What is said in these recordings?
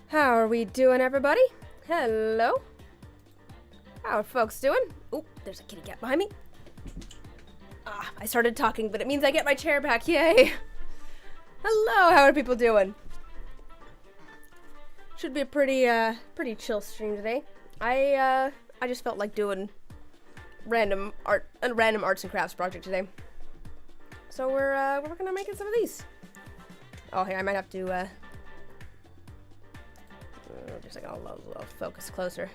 How are we doing, everybody? Hello? How are folks doing? Oh, there's a kitty cat behind me. I started talking, but it means I get my chair back. Yay! Hello, how are people doing? Should be a pretty chill stream today. I just felt like doing a random arts and crafts project today. So we're working on making some of these. Oh, here, I might have to, just like I'll focus closer.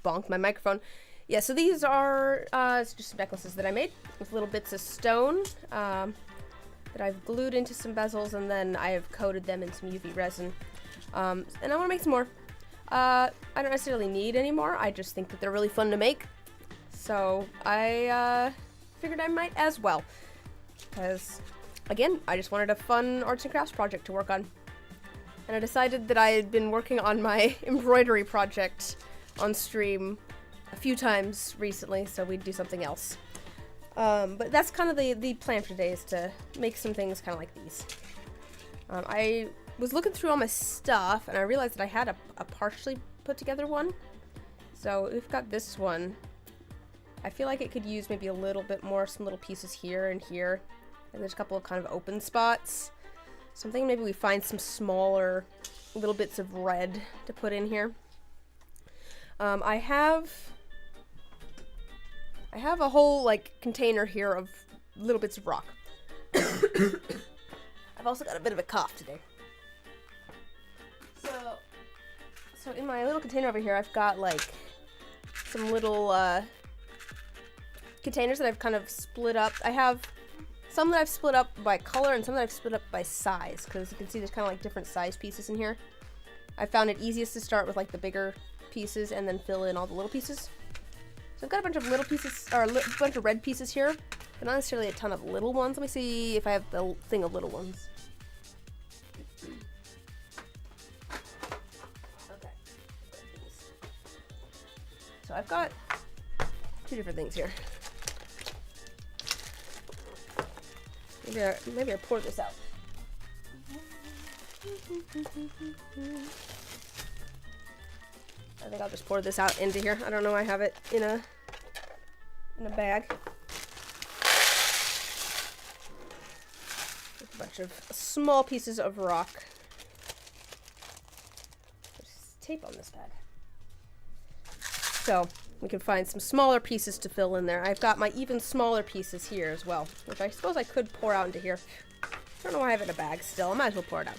Bonked my microphone. Yeah, so these are it's just some necklaces that I made with little bits of stone that I've glued into some bezels, and then I have coated them in some UV resin. And I want to make some more. I don't necessarily need any more. I just think that they're really fun to make. So I figured I might as well. Because, again, I just wanted a fun arts and crafts project to work on. And I decided that I had been working on my embroidery project on stream a few times recently, so we'd do something else. But that's kind of the plan for today, is to make some things kind of like these. I was looking through all my stuff, and I realized that I had a partially put together one. So we've got this one. I feel like it could use maybe a little bit more, some little pieces here and here. And there's a couple of kind of open spots. So I'm thinking maybe we find some smaller little bits of red to put in here. I have a whole like container here of little bits of rock. I've also got a bit of a cough today. So in my little container over here, I've got like some little containers that I've kind of split up. I have some that I've split up by color and some that I've split up by size, because you can see there's kind of like different size pieces in here. I found it easiest to start with like the bigger pieces and then fill in all the little pieces. So I've got a bunch of little pieces, or a bunch of red pieces here, but not necessarily a ton of little ones. Let me see if I have the thing of little ones. Okay. So I've got two different things here. Maybe I pour this out. I think I'll just pour this out into here. I don't know, I have it in a bag. Just a bunch of small pieces of rock. There's tape on this bag. So we can find some smaller pieces to fill in there. I've got my even smaller pieces here as well, which I suppose I could pour out into here. I don't know why I have it in a bag still. I might as well pour it out.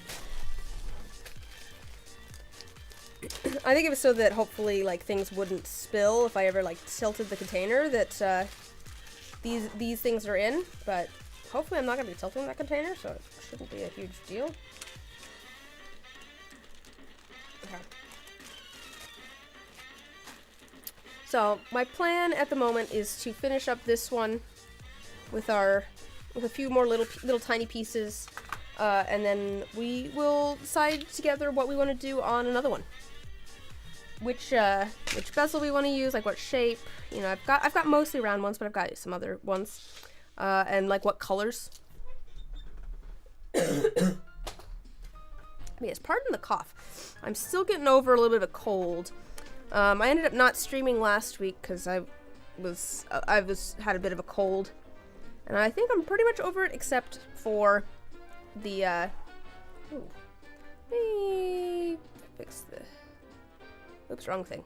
I think it was so that hopefully like things wouldn't spill if I ever like tilted the container that these things are in, but hopefully I'm not going to be tilting that container, so it shouldn't be a huge deal. Okay. So my plan at the moment is to finish up this one with a few more little tiny pieces, and then we will decide together what we want to do on another one. Which bezel we want to use, like what shape. You know, I've got mostly round ones, but I've got some other ones, and like what colors. Yes, pardon the cough. I'm still getting over a little bit of a cold. I ended up not streaming last week because I had a bit of a cold, and I think I'm pretty much over it except for the ooh, let me fix the oops, wrong thing.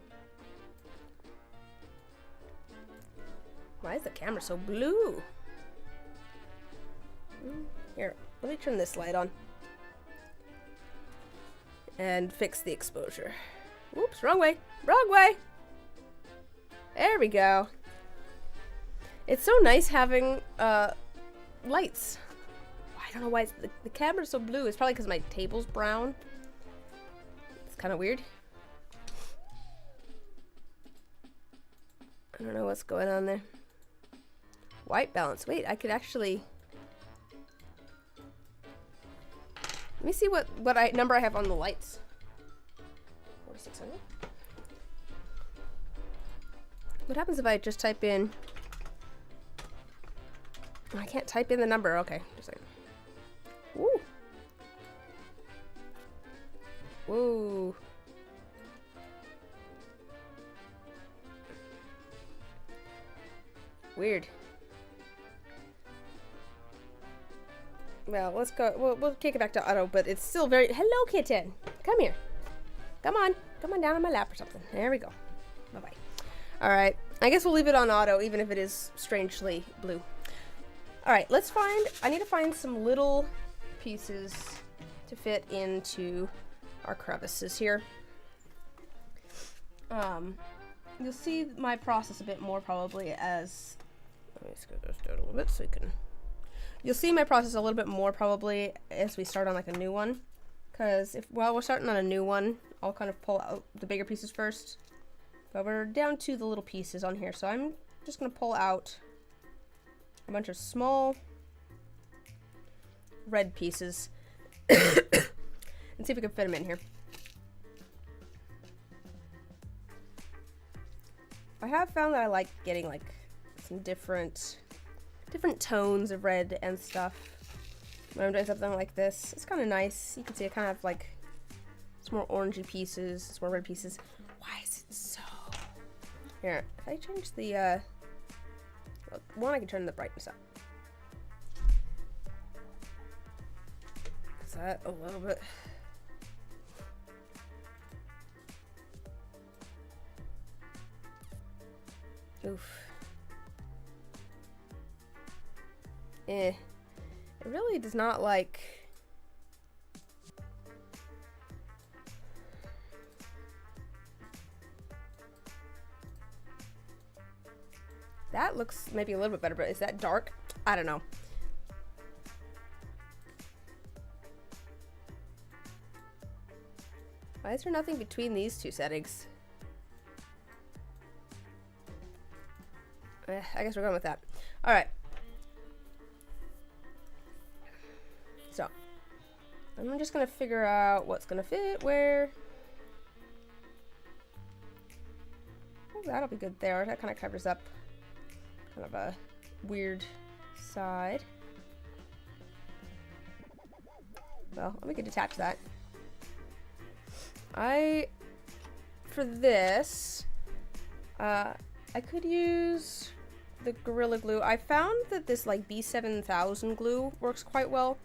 Why is the camera so blue? Here, let me turn this light on and fix the exposure. Oops, wrong way. Wrong way. There we go. It's so nice having lights. I don't know why the camera's so blue. It's probably because my table's brown. It's kind of weird. I don't know what's going on there. White balance. Wait, I could actually... Let me see what number I have on the lights. 4600. What happens if I just type in... I can't type in the number. Okay, just a second. Woo. Woo. Weird. Well, let's go. We'll kick it back to auto, but it's still very... Hello, kitten. Come here. Come on. Come on down on my lap or something. There we go. Bye-bye. All right. I guess we'll leave it on auto, even if it is strangely blue. All right. Let's find... I need to find some little pieces to fit into our crevices here. You'll see my process a bit more probably as... Let me scoot this down a little bit so you can... You'll see my process a little bit more probably as we start on like a new one. Because while we're starting on a new one, I'll kind of pull out the bigger pieces first. But we're down to the little pieces on here. So I'm just going to pull out a bunch of small red pieces and see if we can fit them in here. I have found that I like getting like some different tones of red and stuff when I'm doing something like this. It's kind of nice. You can see it kind of like it's more orangey pieces, it's more red pieces. Why is it so... Here, if I change the one, I can turn the brightness up. Is that a little bit... Oof. It really does not like... That looks maybe a little bit better, but is that dark? I don't know. Why is there nothing between these two settings? I guess we're going with that. All right. So, I'm just going to figure out what's going to fit where. Oh, that'll be good there. That kind of covers up kind of a weird side. Well, we could detach that. For this, I could use the Gorilla Glue. I found that this like B7000 glue works quite well.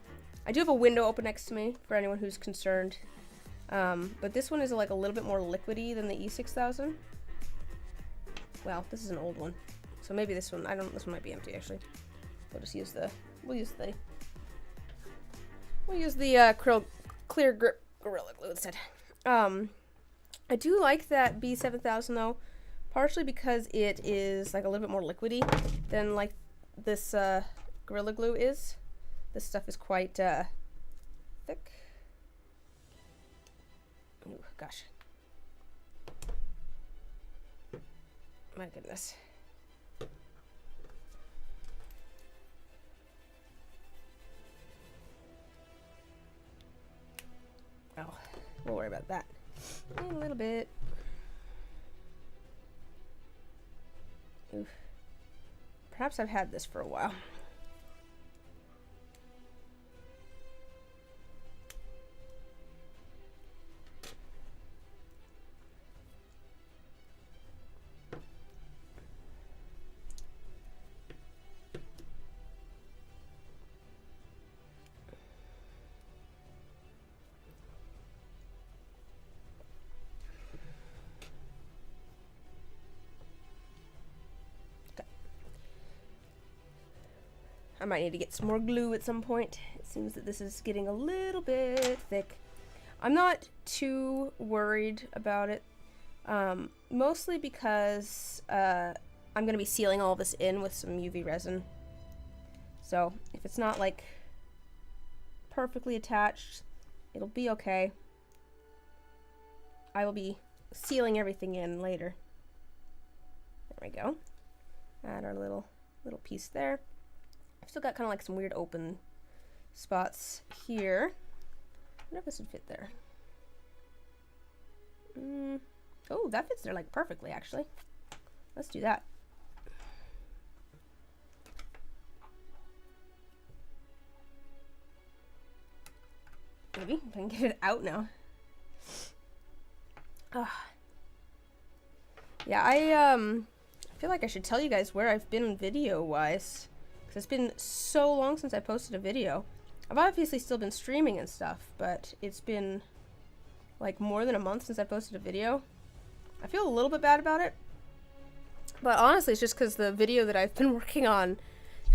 I do have a window open next to me for anyone who's concerned. But this one is like a little bit more liquidy than the E6000. Well, this is an old one. So maybe this one, this one might be empty actually. We'll just use we'll use the clear grip Gorilla Glue instead. I do like that B7000 though, partially because it is like a little bit more liquidy than like this Gorilla Glue is. This stuff is quite thick. Oh gosh. My goodness. Oh, we'll worry about that in a little bit. Oof. Perhaps I've had this for a while. I might need to get some more glue at some point. It seems that this is getting a little bit thick. I'm not too worried about it, mostly because I'm going to be sealing all this in with some UV resin. So if it's not like perfectly attached, it'll be okay. I will be sealing everything in later. There we go. Add our little piece there. I've still got kind of like some weird open spots here. I wonder if this would fit there. Oh, that fits there like perfectly, actually. Let's do that. Maybe if I can get it out now. Yeah, I feel like I should tell you guys where I've been video-wise, because it's been so long since I posted a video. I've obviously still been streaming and stuff, but it's been like more than a month since I posted a video. I feel a little bit bad about it, but honestly, it's just because the video that I've been working on,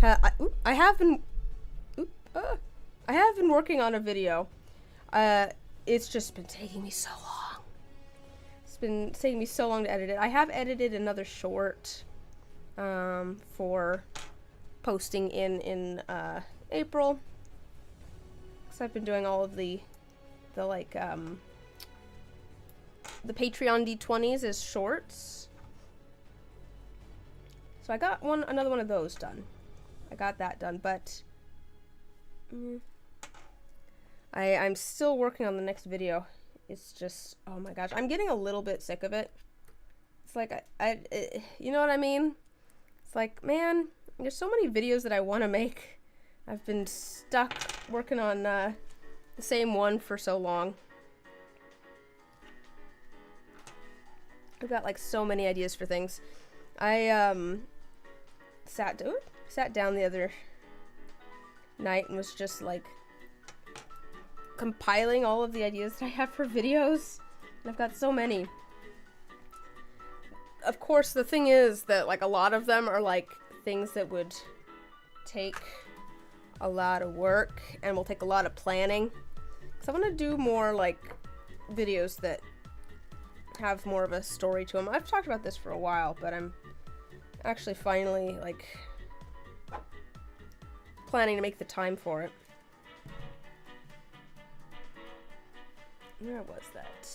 I have been working on a video. It's just been taking me so long. It's been taking me so long to edit it. I have edited another short for posting in April. So I've been doing all of the Patreon D20s as shorts. So I got another one of those done. I got that done, but I'm still working on the next video. It's just, oh my gosh, I'm getting a little bit sick of it. It's like, you know what I mean? It's like, man, there's so many videos that I want to make. I've been stuck working on the same one for so long. I've got like so many ideas for things. I sat down the other night and was just like compiling all of the ideas that I have for videos, and I've got so many. Of course, the thing is that like a lot of them are like things that would take a lot of work and will take a lot of planning. So I want to do more like videos that have more of a story to them. I've talked about this for a while, but I'm actually finally like planning to make the time for it. Where was that?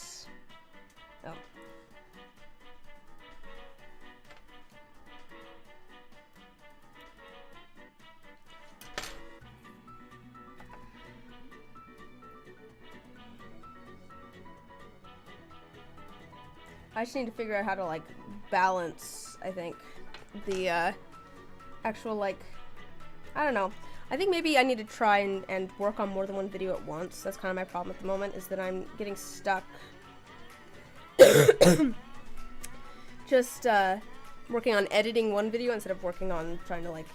Oh. I just need to figure out how to like balance, I think, the actual like, I don't know. I think maybe I need to try and work on more than one video at once. That's kind of my problem at the moment, is that I'm getting stuck just working on editing one video instead of working on trying to like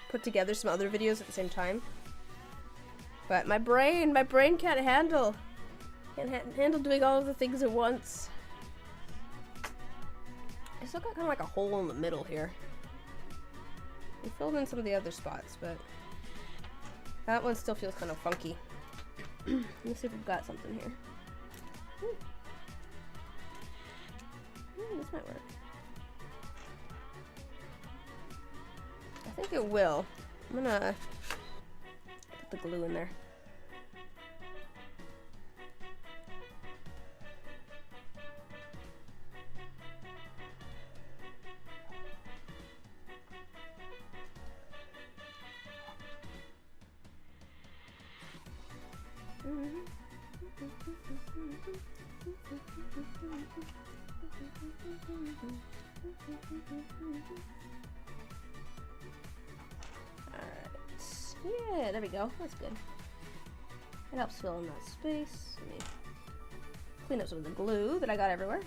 put together some other videos at the same time. But my brain can't handle doing all of the things at once. I still got kind of like a hole in the middle here. We filled in some of the other spots, but that one still feels kind of funky. Let me see if we've got something here. This might work. I think it will. I'm gonna put the glue in there. Alright. Yeah, there we go. That's good. It helps fill in that space. Let me clean up some of the glue that I got everywhere.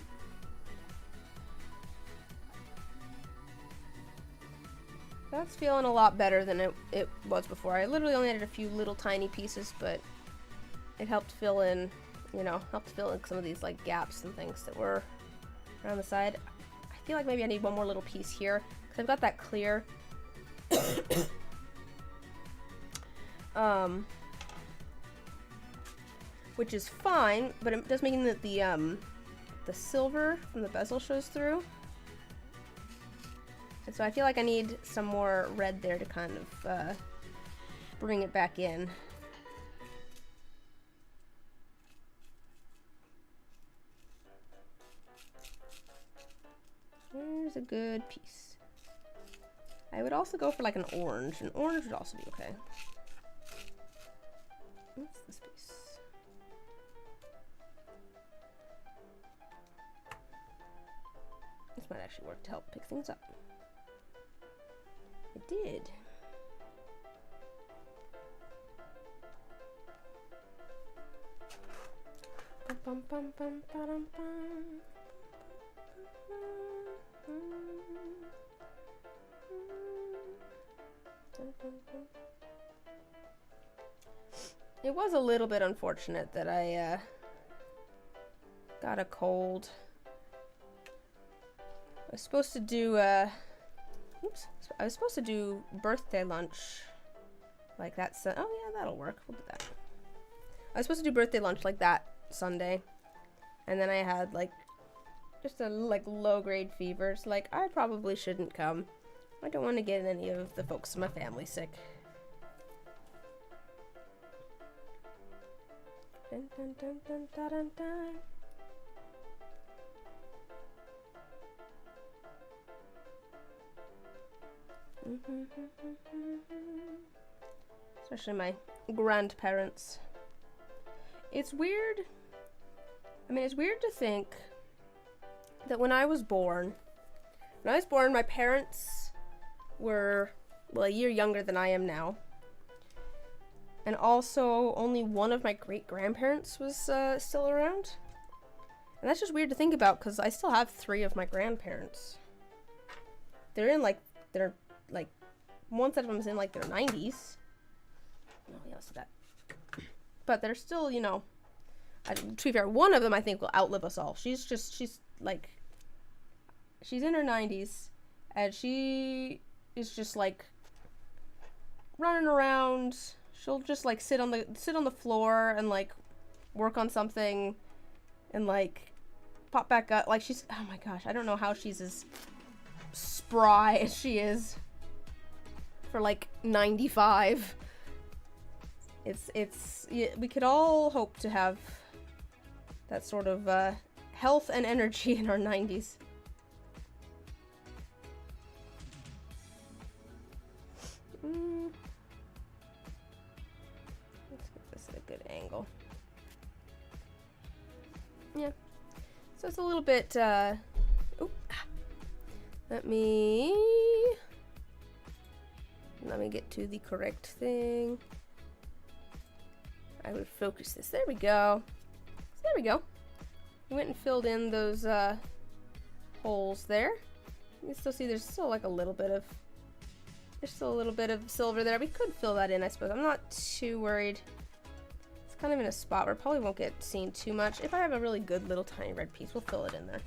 That's feeling a lot better than it was before. I literally only added a few little tiny pieces, but it helped fill in, you know, some of these like gaps and things that were around the side. I feel like maybe I need one more little piece here, because I've got that clear which is fine, but it does mean that the silver from the bezel shows through. And so I feel like I need some more red there to kind of bring it back in. There's a good piece. I would also go for like an orange. An orange would also be okay. What's this piece? This might actually work to help pick things up. It did. Bum, bum, bum, ba-dum, bum. It was a little bit unfortunate that I got a cold. I was supposed to do I was supposed to do birthday lunch like that. Oh yeah, that'll work. We'll do that. I was supposed to do birthday lunch like that Sunday, and then I had like just a low grade fever. So like I probably shouldn't come. I don't want to get any of the folks in my family sick. Dun, dun, dun, dun, dun, dun, dun. Especially my grandparents. It's weird. I mean, it's weird to think that when I was born, my parents were, well, a year younger than I am now. And also, only one of my great-grandparents was still around. And that's just weird to think about, because I still have 3 of my grandparents. They're one set of them is in, like, their 90s. Oh, yeah, let's do that. But they're still, you know, to be fair, one of them, I think, will outlive us all. She's in her 90s, and she is just, like, running around. She'll just, like, sit on the floor and, like, work on something and, like, pop back up. Like, she's, oh my gosh, I don't know how she's as spry as she is for, like, 95. We could all hope to have that sort of, health and energy in our 90s. Let's get this at a good angle. Yeah. So it's a little bit, let me get to the correct thing. I would focus this. There we go. So there we go. We went and filled in those holes there. You can still see there's still like a little bit of silver there. We could fill that in, I suppose. I'm not too worried. It's kind of in a spot where it probably won't get seen too much. If I have a really good little tiny red piece, we'll fill it in there.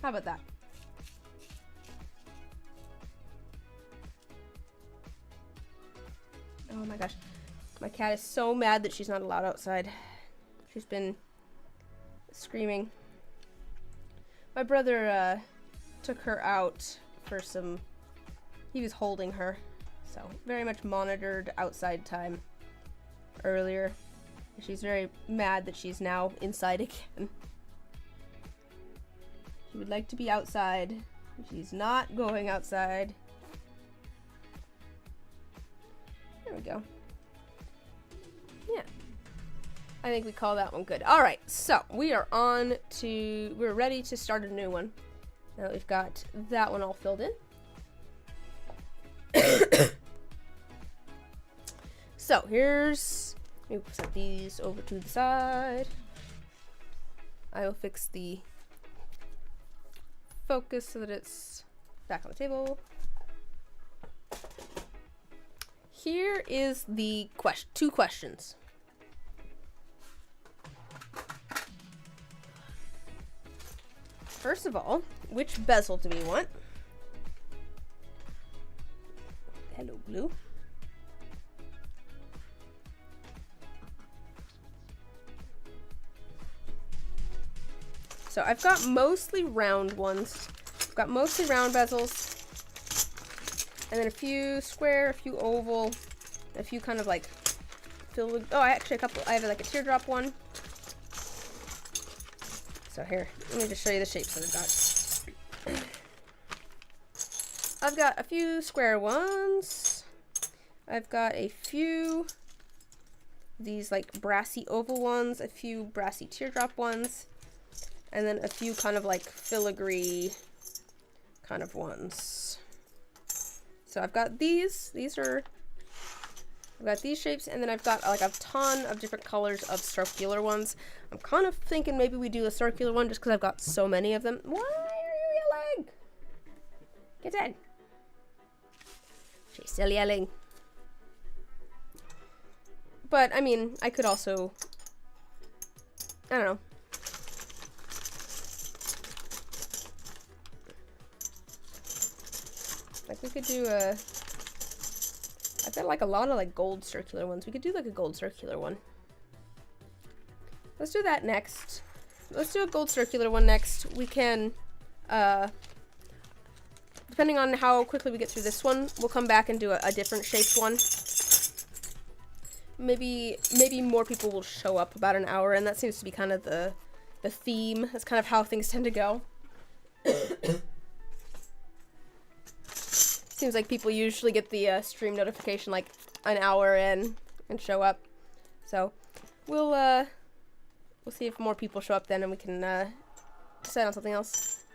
How about that? Oh my gosh. My cat is so mad that she's not allowed outside. She's been screaming. My brother took her out for some... He was holding her. So, very much monitored outside time earlier. She's very mad that she's now inside again. She would like to be outside. She's not going outside. There we go. Yeah. I think we call that one good. Alright, so we're ready to start a new one. Now that we've got that one all filled in. So here's, let me set these over to the side. I will fix the focus so that it's back on the table. Here is the two questions. First of all, which bezel do we want? Hello, blue. So I've got mostly round ones. I've got mostly round bezels. And then a few square, a few oval, a few kind of like filled with, oh, actually a couple, I have like a teardrop one. So here, let me just show you the shapes that I've got. I've got a few square ones. I've got a few these like brassy oval ones, a few brassy teardrop ones, and then a few kind of like filigree kind of ones. So I've got I've got these shapes, and then I've got like a ton of different colors of circular ones. I'm kind of thinking maybe we do a circular one just because I've got so many of them. Why are you yelling? Get in. She's still yelling. But, I mean, I could also, I don't know. Like, we could do a, I've got like a lot of like gold circular ones. We could do like a gold circular one. Let's do that next. Let's do a gold circular one next. We can, depending on how quickly we get through this one, we'll come back and do a different shaped one. Maybe more people will show up about an hour, and that seems to be kind of the theme. That's kind of how things tend to go. Seems like people usually get the stream notification like an hour in and show up. So we'll see if more people show up then, and we can decide on something else.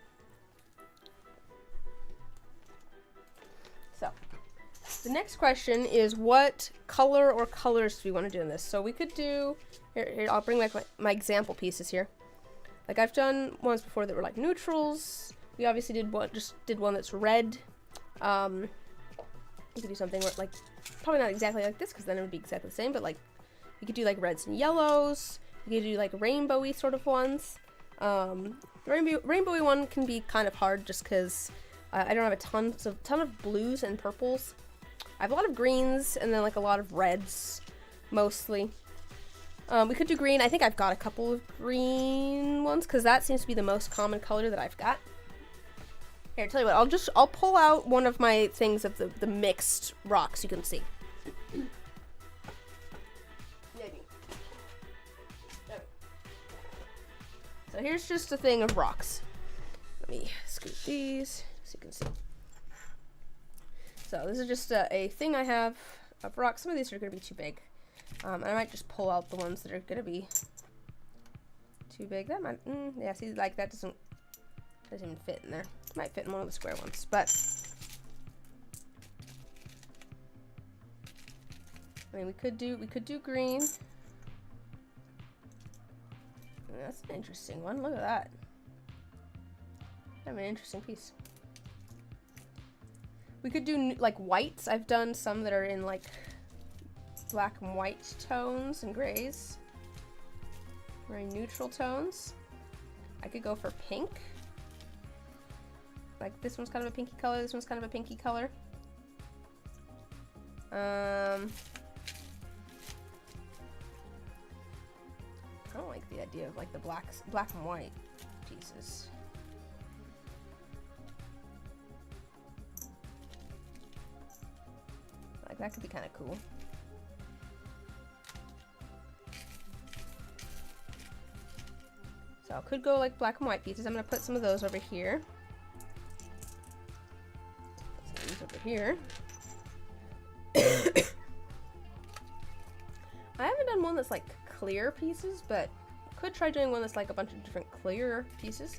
So the next question is, what color or colors do we want to do in this? So we could do here. I'll bring like my example pieces here. Like I've done ones before that were like neutrals. We obviously did one that's red. You could do something where, like, probably not exactly like this, because then it would be exactly the same, but like you could do like reds and yellows. You could do like rainbowy sort of ones. The rainbowy one can be kind of hard just because I don't have a ton of blues and purples. I have a lot of greens and then like a lot of reds mostly. We could do green. I think I've got a couple of green ones because that seems to be the most common color that I've got. Here, tell you what, I'll pull out one of my things of the mixed rocks you can see. Maybe. There. So here's just a thing of rocks. Let me scoot these so you can see. So this is just a thing I have of rocks. Some of these are going to be too big. I might just pull out the ones that are going to be too big. That might, yeah, see, like that doesn't even fit in there. Might fit in one of the square ones, but I mean, we could do green. That's an interesting one. Look at that. Kind of an interesting piece. We could do like whites. I've done some that are in like black and white tones and grays. Very neutral tones. I could go for pink. Like this one's kind of a pinky color, this one's kind of a pinky color. I don't like the idea of like the black and white pieces. Like that could be kind of cool. So I could go like black and white pieces. I'm gonna put some of those over here. Over here. I haven't done one that's like clear pieces, but I could try doing one that's like a bunch of different clear pieces.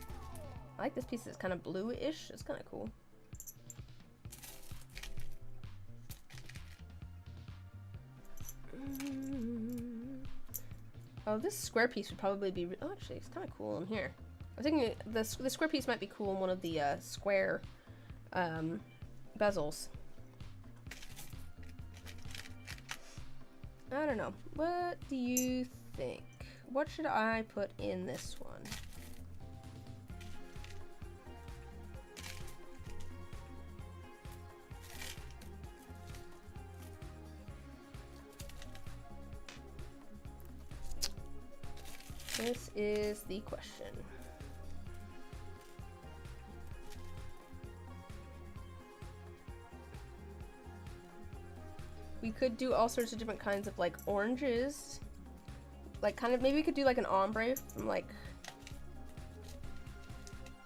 I like this piece that's kind of blue-ish. It's kind of cool. Oh, this square piece would probably be. Oh, actually, it's kind of cool in here. I was thinking the square piece might be cool in one of the square bezels. I don't know. What do you think? What should I put in this one? This is the question. could do all sorts of different kinds of like oranges. Like kind of, maybe we could do like an ombre from like,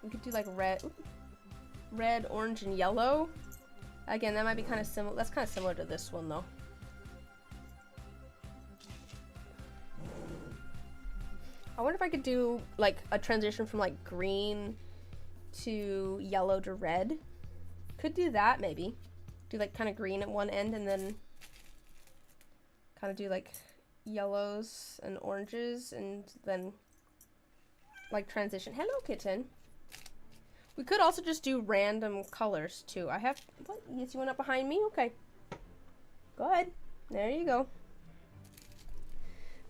we could do like red, orange, and yellow. Again, that might be kind of similar. That's kind of similar to this one though. I wonder if I could do like a transition from like green to yellow to red. Could do that maybe. Do like kind of green at one end and then kind of do like yellows and oranges and then like transition. Hello, kitten. We could also just do random colors too. I have, what? Yes, you went up behind me? Okay. Go ahead. There you go.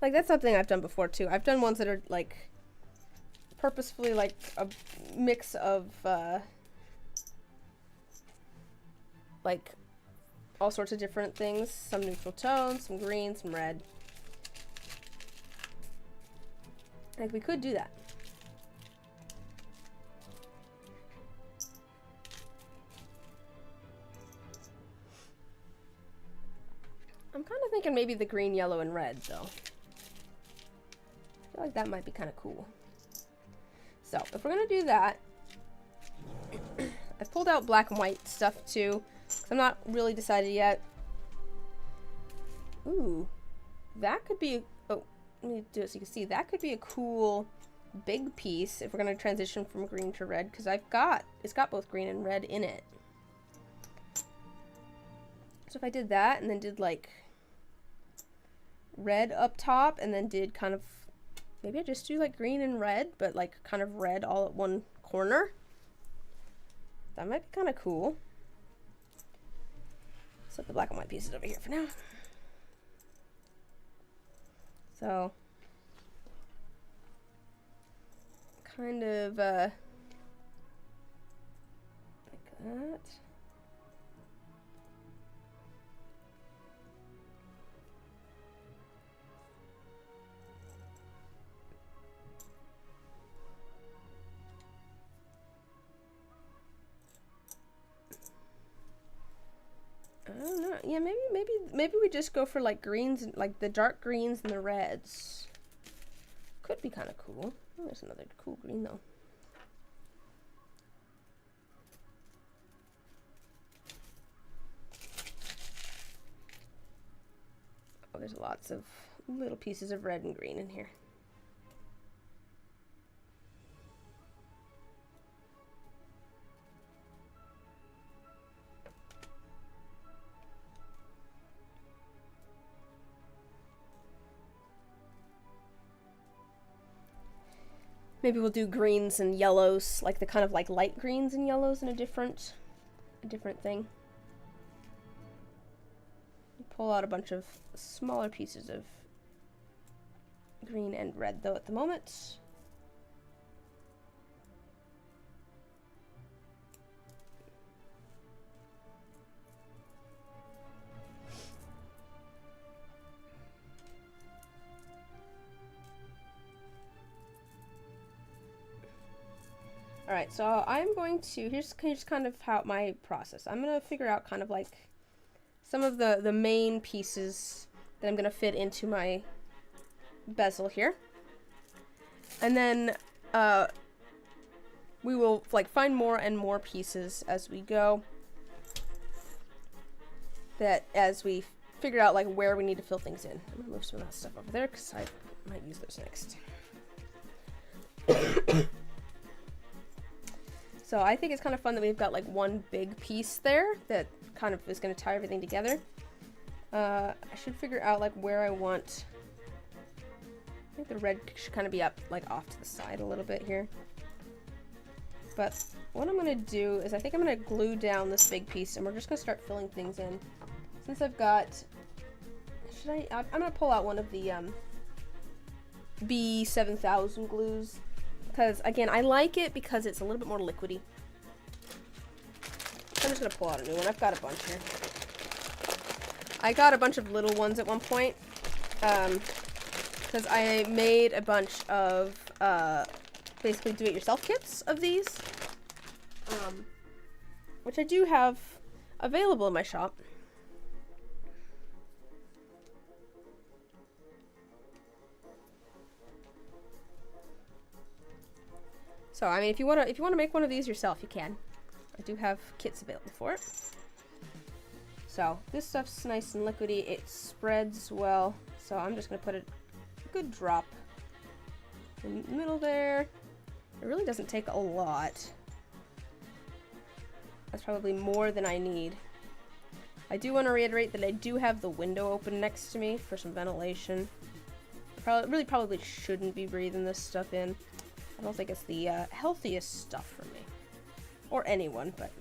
Like, that's something I've done before too. I've done ones that are like purposefully like a mix of like all sorts of different things. Some neutral tones, some green, some red. Like, we could do that. I'm kind of thinking maybe the green, yellow, and red though. I feel like that might be kind of cool. So, if we're gonna do that, I've pulled out black and white stuff too, because I'm not really decided yet. Ooh, that could be, oh, let me do it so you can see. That could be a cool big piece if we're gonna transition from green to red, because it's got both green and red in it. So if I did that and then did like red up top and then did kind of, maybe I just do like green and red, but like kind of red all at one corner. That might be kind of cool. Set the black and white pieces over here for now. So, kind of like that. I don't know. Yeah, maybe we just go for like greens, like the dark greens and the reds. Could be kind of cool. Oh, there's another cool green though. Oh, there's lots of little pieces of red and green in here. Maybe we'll do greens and yellows, like the kind of like light greens and yellows in a different thing. Pull out a bunch of smaller pieces of green and red though at the moment. Alright, so I'm going to, here's kind of how my process. I'm going to figure out kind of like some of the main pieces that I'm going to fit into my bezel here. And then we will like find more and more pieces as we go. That as we figure out like where we need to fill things in. I'm going to move some of that stuff over there because I might use those next. So I think it's kind of fun that we've got like one big piece there that kind of is going to tie everything together. I should figure out like where I want. I think the red should kind of be up like off to the side a little bit here. But what I'm going to do is I think I'm going to glue down this big piece and we're just going to start filling things in. Since I've got, I'm going to pull out one of the B7000 glues. Because, again, I like it because it's a little bit more liquidy. So I'm just going to pull out a new one. I've got a bunch here. I got a bunch of little ones at one point. Because I made a bunch of, basically do-it-yourself kits of these. Which I do have available in my shop. So I mean, if you wanna make one of these yourself, you can. I do have kits available for it. So this stuff's nice and liquidy. It spreads well. So I'm just gonna put a good drop in the middle there. It really doesn't take a lot. That's probably more than I need. I do want to reiterate that I do have the window open next to me for some ventilation. I probably shouldn't be breathing this stuff in. I don't think it's the healthiest stuff for me. Or anyone, but...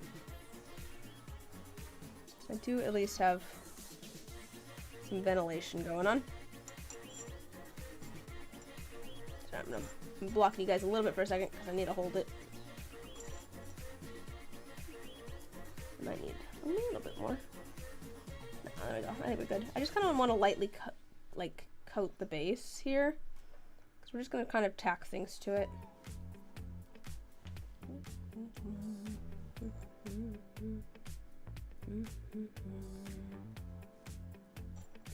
So I do at least have some ventilation going on. So I'm blocking you guys a little bit for a second because I need to hold it. I might need a little bit more. No, there we go. I think we're good. I just kind of want to lightly coat the base here, because we're just going to kind of tack things to it.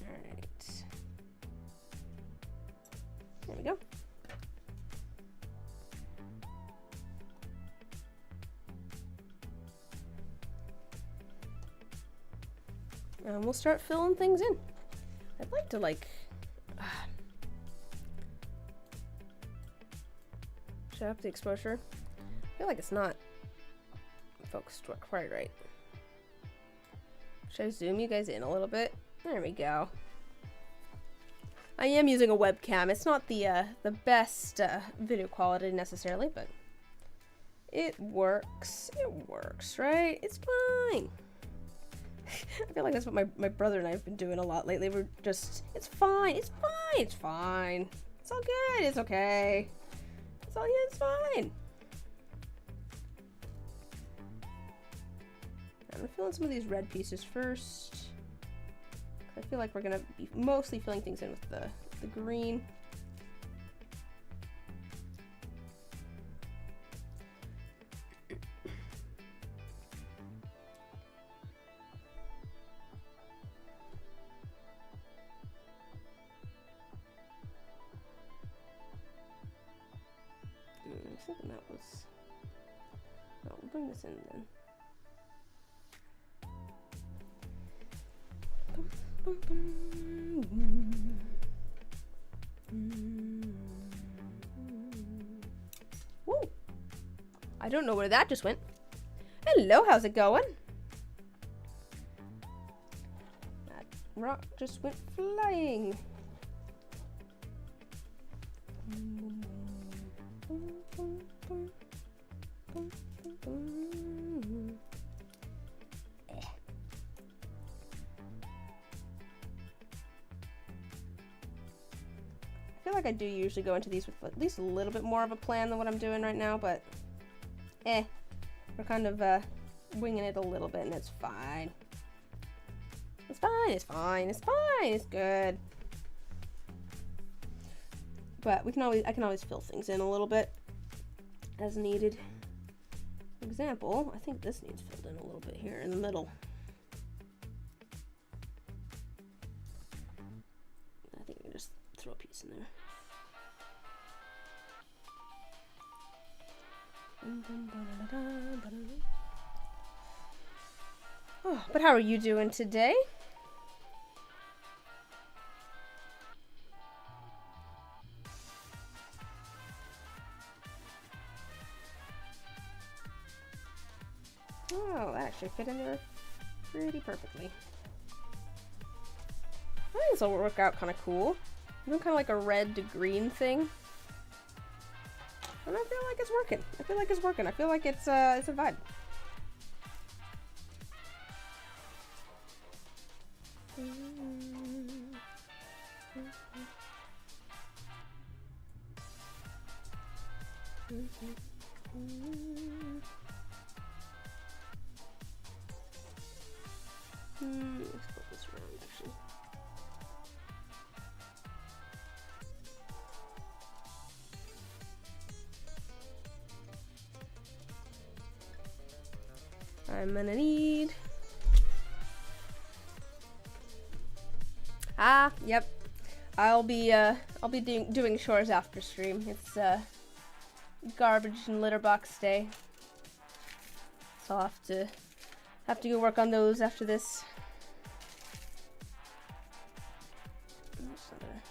Alright. There we go. And we'll start filling things in. I'd like to show up the exposure. I feel like it's not focused quite right. Should I zoom you guys in a little bit? There we go. I am using a webcam. It's not the best video quality necessarily, but it works. It works, right? It's fine. I feel like that's what my brother and I have been doing a lot lately. We're just, it's fine, it's fine, it's fine. It's all good, it's okay. It's all, yeah, it's fine. I'm gonna fill in some of these red pieces first. I feel like we're gonna be mostly filling things in with the green. I was thinking that was... Oh, we'll bring this in then. Woo! I don't know where that just went. Hello, how's it going? That rock just went flying. I feel like I do usually go into these with at least a little bit more of a plan than what I'm doing right now, but we're kind of winging it a little bit, and it's fine. It's fine, it's fine, it's fine, it's good. But I can always fill things in a little bit as needed. For example, I think this needs filled in a little bit here in the middle. I think we can just throw a piece in there. Oh, but how are you doing today? Oh, that actually fit in there pretty perfectly. I think this will work out kind of cool. I'm doing kind of like a red to green thing. And I feel like it's working. I feel like it's working. I feel like it's a vibe. Let's put this around actually. I'm gonna need... Yep. I'll be doing chores after stream. It's garbage and litter box day. So I'll have to go work on those after this.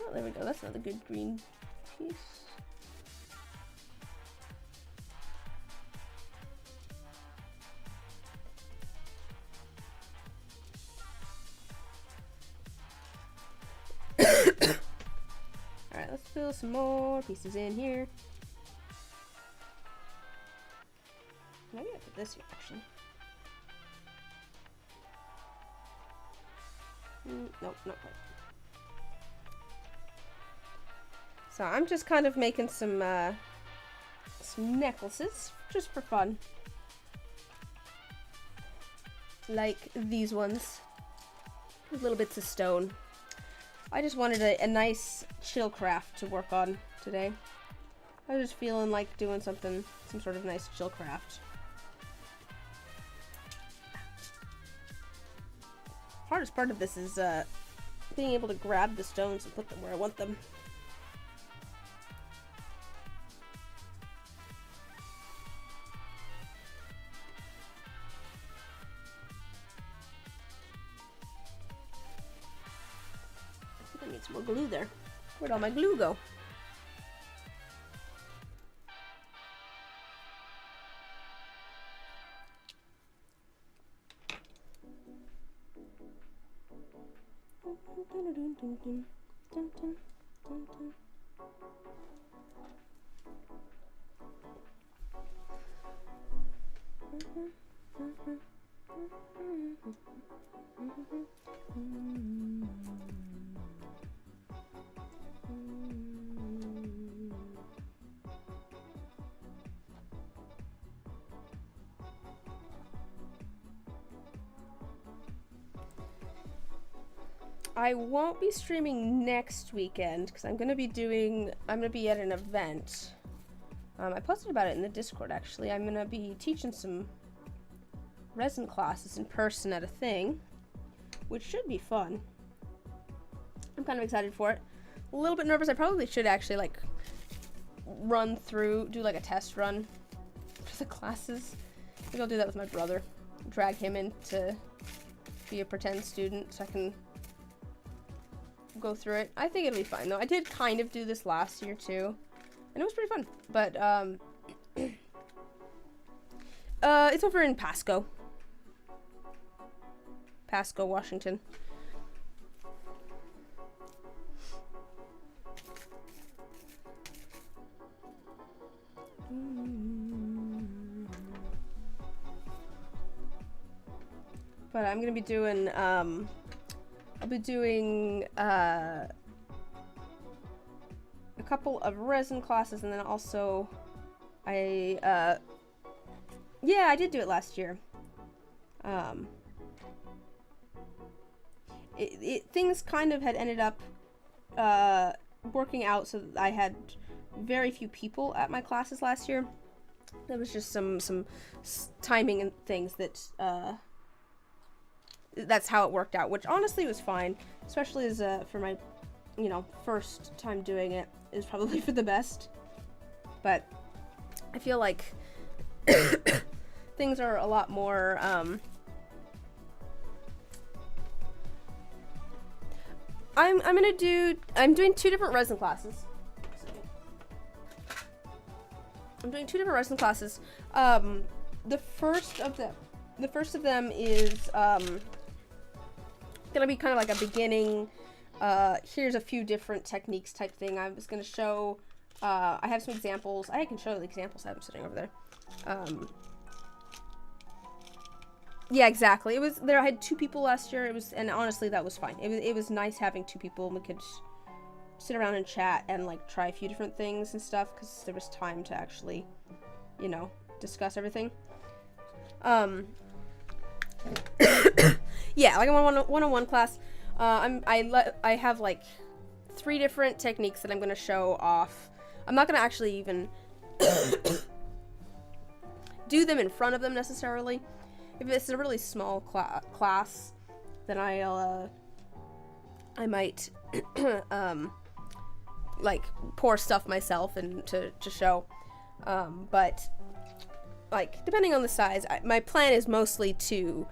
Oh, there we go. That's another good green piece. Alright, let's fill some more pieces in here. Maybe I put this here, actually. Nope, not quite. So I'm just kind of making some necklaces, just for fun. Like these ones. With little bits of stone. I just wanted a nice chill craft to work on today. I was just feeling like doing some sort of nice chill craft. Hardest part of this is being able to grab the stones and put them where I want them. I think I need some more glue there. Where'd all my glue go? I won't be streaming next weekend because I'm gonna be at an event. I posted about it in the Discord actually. I'm gonna be teaching some resin classes in person at a thing, which should be fun. I'm kind of excited for it. A little bit nervous. I probably should actually like do like a test run for the classes. I think I'll do that with my brother. Drag him in to be a pretend student so I can go through it. I think it'll be fine though. I did kind of do this last year too, and it was pretty fun. But it's over in Pasco, Washington. But I'm gonna be doing I'll be doing a couple of resin classes, and then also yeah, I did do it last year. Things kind of had ended up working out so that I had very few people at my classes last year. There was just some timing and things that that's how it worked out, which honestly was fine, especially as for my first time doing it. Is probably for the best, but I feel like things are a lot more I'm doing two different resin classes. I'm doing two different resin classes. The first of them is gonna be kind of like a beginning, here's a few different techniques type thing. I was gonna show, I have some examples. I can show the examples. I have them sitting over there. Yeah, exactly. It was there. I had 2 people last year. And honestly, that was fine. It was nice having 2 people, and we could sit around and chat and like try a few different things and stuff because there was time to actually, discuss everything. Yeah, like I'm on one-on-one class. I have like 3 different techniques that I'm gonna show off. I'm not gonna actually even do them in front of them necessarily. If it's a really small class, then I might like pour stuff myself and to show. But like depending on the size, my plan is mostly to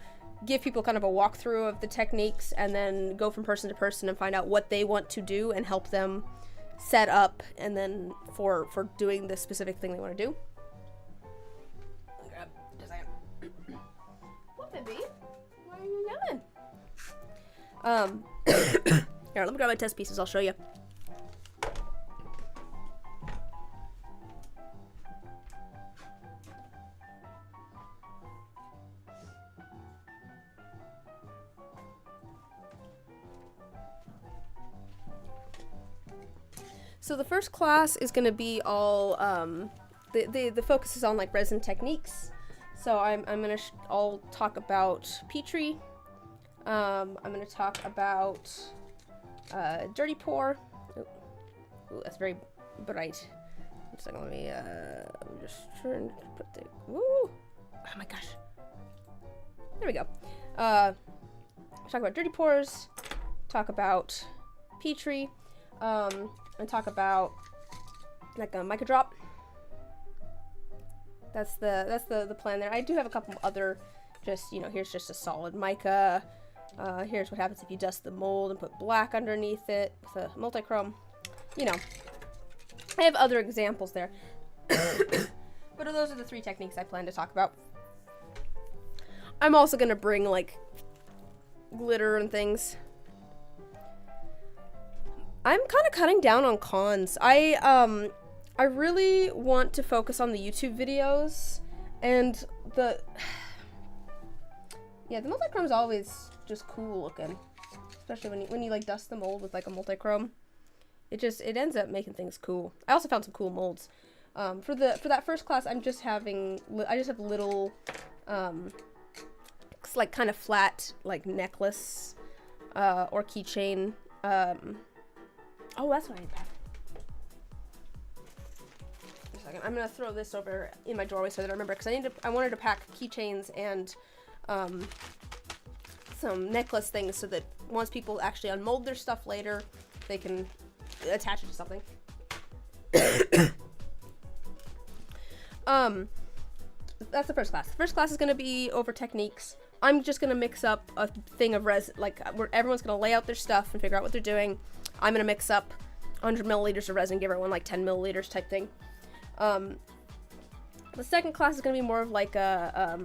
give people kind of a walkthrough of the techniques and then go from person to person and find out what they want to do and help them set up and then for doing the specific thing they want to do. Grab just a second. What, baby? Why are you yelling? Here, let me grab my test pieces, I'll show you. So the first class is going to be all, the focus is on like resin techniques. So I'm going to, I'll talk about Petri. I'm going to talk about dirty pour. Ooh, that's very bright. One second, let me just turn, put the, woo! Oh my gosh. There we go. Talk about dirty pours, talk about Petri, and talk about like a mica drop. That's the plan there. I do have a couple other, just, you know, here's just a solid mica. Here's what happens if you dust the mold and put black underneath it with a multi-chrome. You know, I have other examples there. But those are the 3 techniques I plan to talk about. I'm also gonna bring like glitter and things. I'm kind of cutting down on cons. I really want to focus on the YouTube videos, and the multi-chrome is always just cool looking, especially when you like dust the mold with like a multi-chrome. It ends up making things cool. I also found some cool molds. For that first class, I just have little like kind of flat like necklace or keychain. Oh, that's what I need to pack. Just a second. I'm gonna throw this over in my doorway so that I remember, because I wanted to pack keychains and some necklace things so that once people actually unmold their stuff later, they can attach it to something. That's the first class. The first class is gonna be over techniques. I'm just gonna mix up a thing of resin, like where everyone's gonna lay out their stuff and figure out what they're doing. I'm gonna mix up 100 milliliters of resin, give everyone like 10 milliliters type thing. The second class is gonna be more of like a,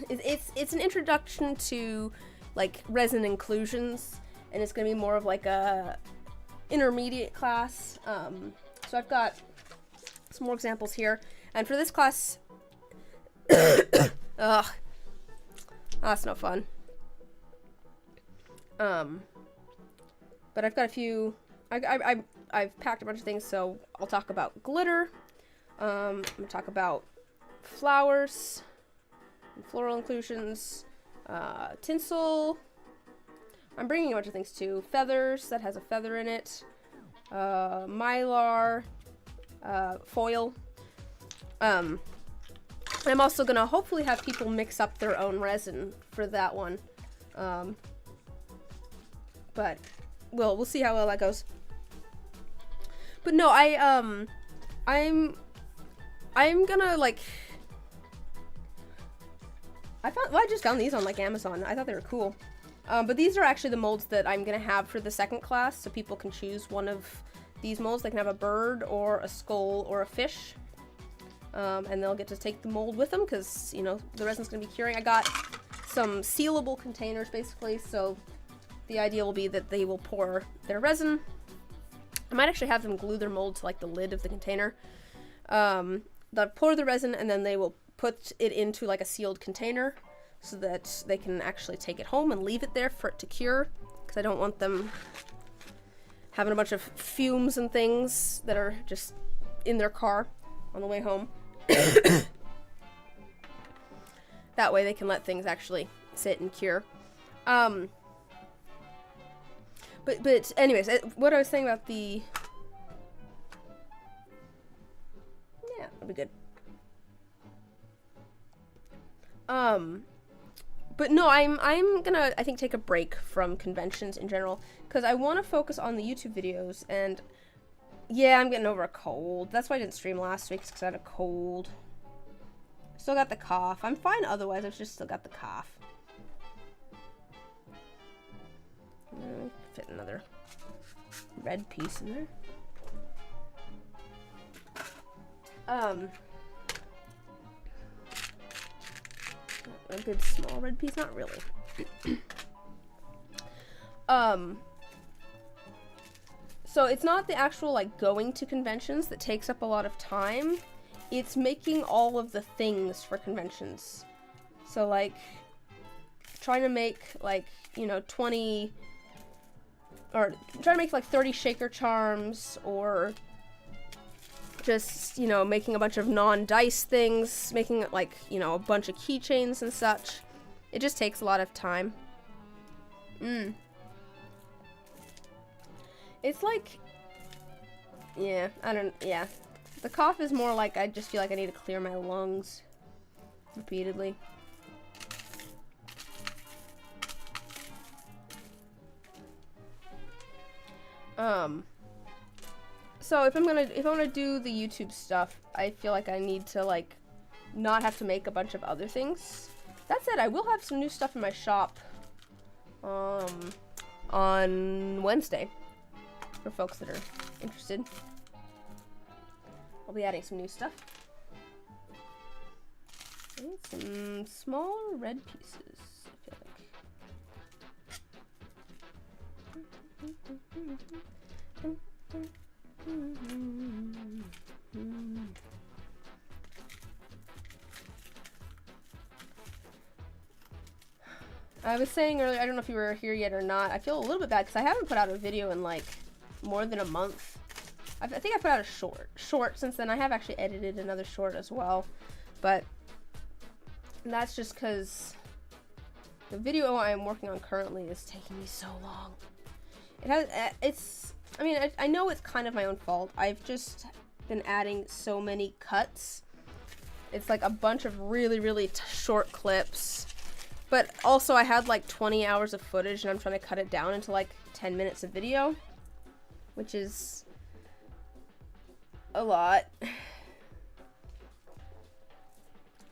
it's an introduction to like resin inclusions, and it's gonna be more of like a intermediate class. So I've got some more examples here, and for this class, ugh, that's no fun. But I've got a few, I've packed a bunch of things, so I'll talk about glitter, I'm gonna talk about flowers, and floral inclusions, tinsel, I'm bringing a bunch of things too, feathers, that has a feather in it, mylar, foil, I'm also gonna hopefully have people mix up their own resin for that one, but we'll see how well that goes. But no, I'm gonna like, I just found these on like Amazon. I thought they were cool. But these are actually the molds that I'm gonna have for the second class, so people can choose one of these molds. They can have a bird or a skull or a fish. And they'll get to take the mold with them because, you know, the resin's gonna be curing. I got some sealable containers basically, so the idea will be that they will pour their resin. I might actually have them glue their mold to like the lid of the container. They'll pour the resin and then they will put it into like a sealed container so that they can actually take it home and leave it there for it to cure, because I don't want them having a bunch of fumes and things that are just in their car on the way home. That way they can let things actually sit and cure. But anyways, what I was saying about the, yeah, that'll be good. But no, I'm gonna, I think, take a break from conventions in general, because I want to focus on the YouTube videos, and Yeah, I'm getting over a cold. That's why I didn't stream last week, because I had a cold. Still got the cough. I'm fine otherwise, I've just still got the cough. Fit another red piece in there. A good small red piece? Not really. So it's not the actual, like, going to conventions that takes up a lot of time. It's making all of the things for conventions. So, like, trying to make, like, you know, 20... Or trying to make, like, 30 shaker charms, or just, you know, making a bunch of non-dice things, making, like, you know, a bunch of keychains and such. It just takes a lot of time. It's like, yeah, yeah. The cough is more like I just feel like I need to clear my lungs repeatedly. So if I'm gonna do the YouTube stuff, I feel like I need to, like, not have to make a bunch of other things. That said, I will have some new stuff in my shop, on Wednesday, for folks that are interested. I'll be adding some new stuff. And some smaller red pieces, I feel like. I was saying earlier, I don't know if you were here yet or not, I feel a little bit bad because I haven't put out a video in, like, more than a month. I think I put out a short since then. I have actually edited another short as well, but that's just because the video I'm working on currently is taking me so long. I mean, I know it's kind of my own fault. I've just been adding so many cuts. It's like a bunch of really, really short clips. But also I had like 20 hours of footage and I'm trying to cut it down into like 10 minutes of video, which is a lot.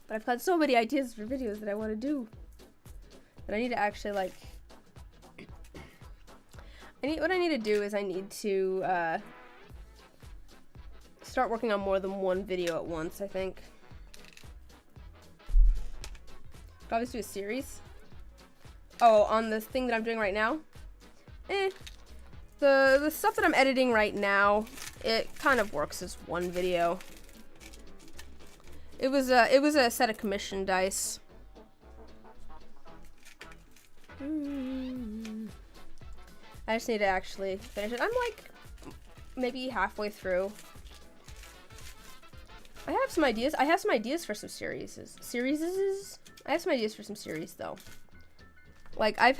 But I've got so many ideas for videos that I want to do that I need to actually, like, what I need to do is I need to start working on more than one video at once, I think. Probably do a series. Oh, on this thing that I'm doing right now? The stuff that I'm editing right now, it kind of works as one video. It was a set of commission dice. I just need to actually finish it. I'm like maybe halfway through. I have some ideas. I have some ideas for some series. I have some ideas for some series though. Like I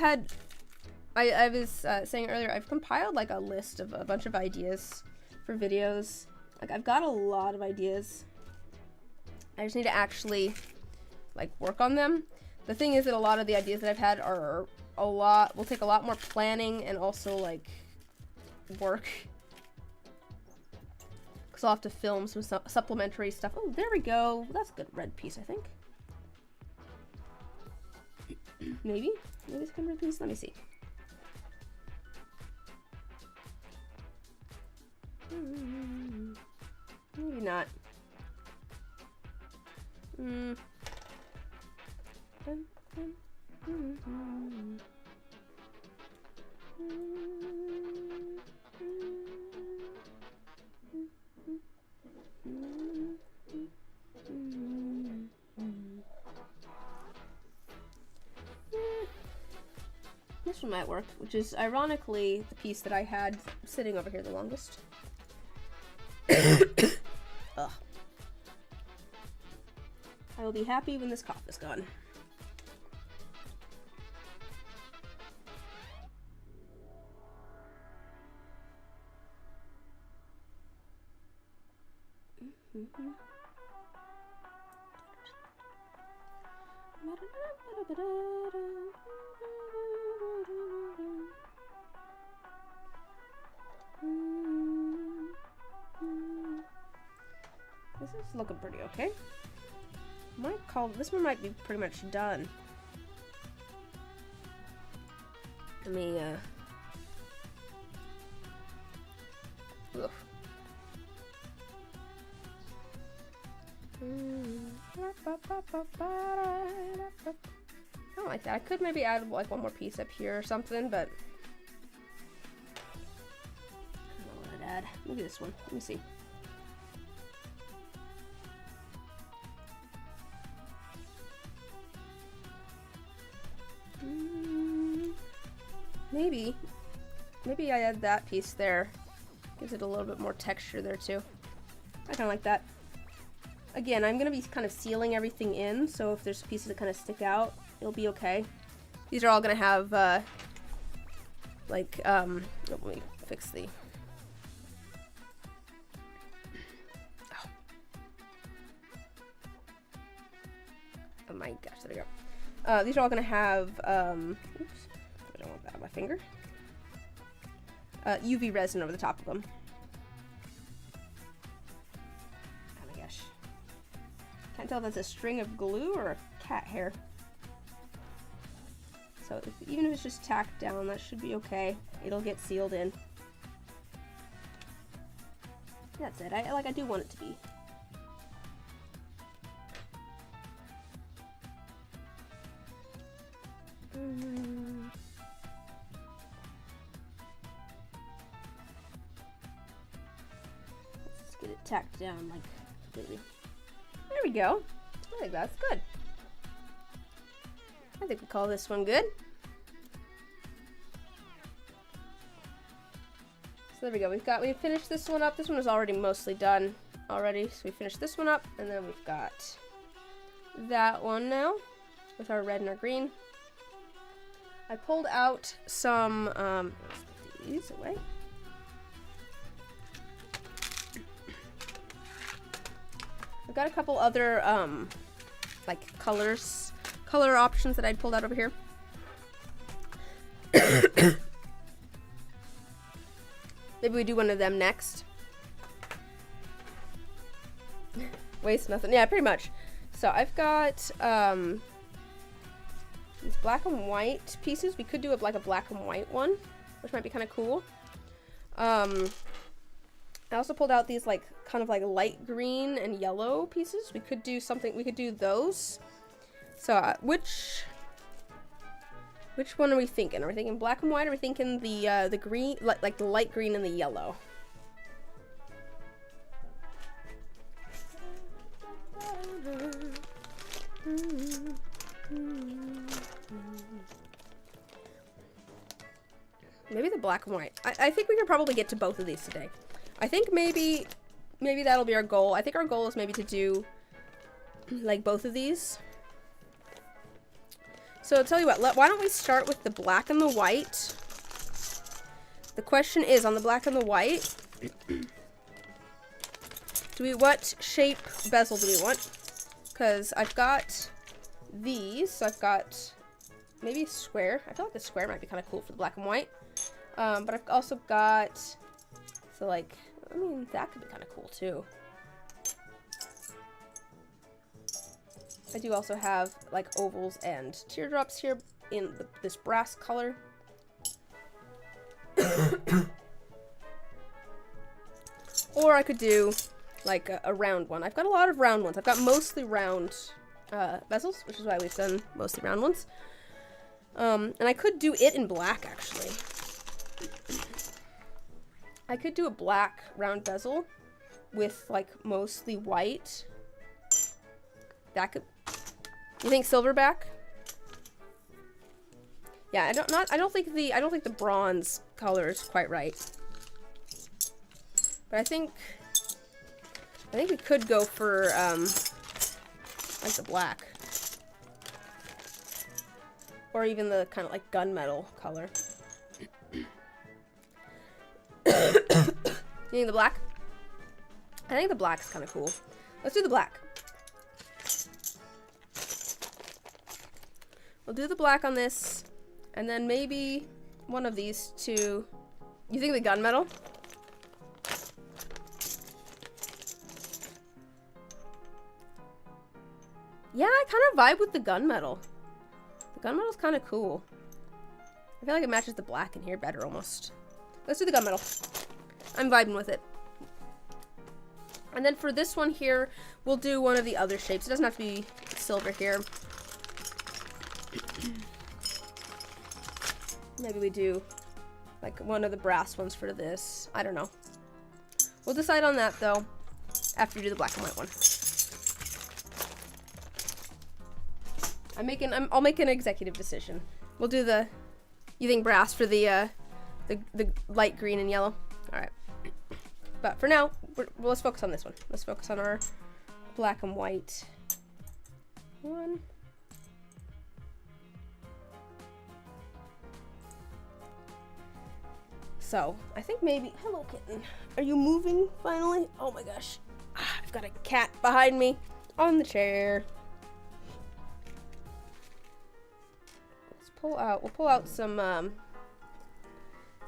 was saying earlier, I've compiled like a list of a bunch of ideas for videos. Like I've got a lot of ideas. I just need to actually like work on them. The thing is that a lot of the ideas that I've had are will take a lot more planning and also like work. Cause I'll have to film some supplementary stuff. Oh, there we go. That's a good red piece, I think. Maybe it's a good red piece. Let me see. Maybe not. This one might work, which is ironically the piece that I had sitting over here the longest. Ugh. I will be happy when this cough is gone. It's looking pretty okay. This one might be pretty much done. Let me, ugh. I don't like that. I could maybe add like one more piece up here or something, but I don't know what I'd add. Maybe this one. Let me see. Maybe I add that piece there. Gives it a little bit more texture there too. I kind of like that. Again, I'm going to be kind of sealing everything in, so if there's pieces that kind of stick out, it'll be okay. These are all going to have, let me fix the... Oh my gosh, there we go. These are all going to have, oops, I don't want that on my finger. UV resin over the top of them. Oh my gosh. Can't tell if that's a string of glue or a cat hair. So even if it's just tacked down, that should be okay. It'll get sealed in. That's it. I do want it to be. Let's get it tacked down like completely. There we go. I think that's good. I think we call this one good. So there we go. We finished this one up. This one was already mostly done already. So we finished this one up, and then we've got that one now with our red and our green. I pulled out some, let's get these away. I've got a couple other, like color options that I'd pulled out over here. Maybe we do one of them next. Waste nothing. Yeah, pretty much. So I've got, these black and white pieces. We could do like a black and white one, which might be kind of cool. I also pulled out these like kind of like light green and yellow pieces. We could do something. We could do those. So which one are we thinking? Are we thinking black and white? Or are we thinking the green, like the light green and the yellow? Maybe the black and white. I think we could probably get to both of these today. I think maybe that'll be our goal. I think our goal is maybe to do like both of these. So I'll tell you what, why don't we start with the black and the white? The question is, on the black and the white, what shape bezel do we want? Because I've got these, so I've got maybe a square. I feel like the square might be kind of cool for the black and white. But I've also got, so like, I mean, that could be kind of cool too. I do also have like ovals and teardrops here in this brass color. Or I could do like a round one. I've got a lot of round ones. I've got mostly round bezels, which is why we've done mostly round ones. And I could do it in black, actually. I could do a black round bezel with like mostly white. That could. You think silverback? Yeah, I don't think the bronze color is quite right. But I think we could go for like the black. Or even the kind of like gunmetal color. You think the black? I think the black's kind of cool. Let's do the black. We'll do the black on this, and then maybe one of these two. You think the gunmetal? Yeah, I kind of vibe with the gunmetal. The gunmetal's kind of cool. I feel like it matches the black in here better almost. Let's do the gunmetal. I'm vibing with it. And then for this one here, we'll do one of the other shapes. It doesn't have to be silver here. Maybe we do like one of the brass ones for this. I don't know. We'll decide on that though after we do the black and white one. I'll make an executive decision. We'll do the, you think brass for the light green and yellow? All right. But for now, let's focus on this one. Let's focus on our black and white one. So, I think maybe, hello kitten. Are you moving finally? Oh my gosh. I've got a cat behind me on the chair. We'll pull out some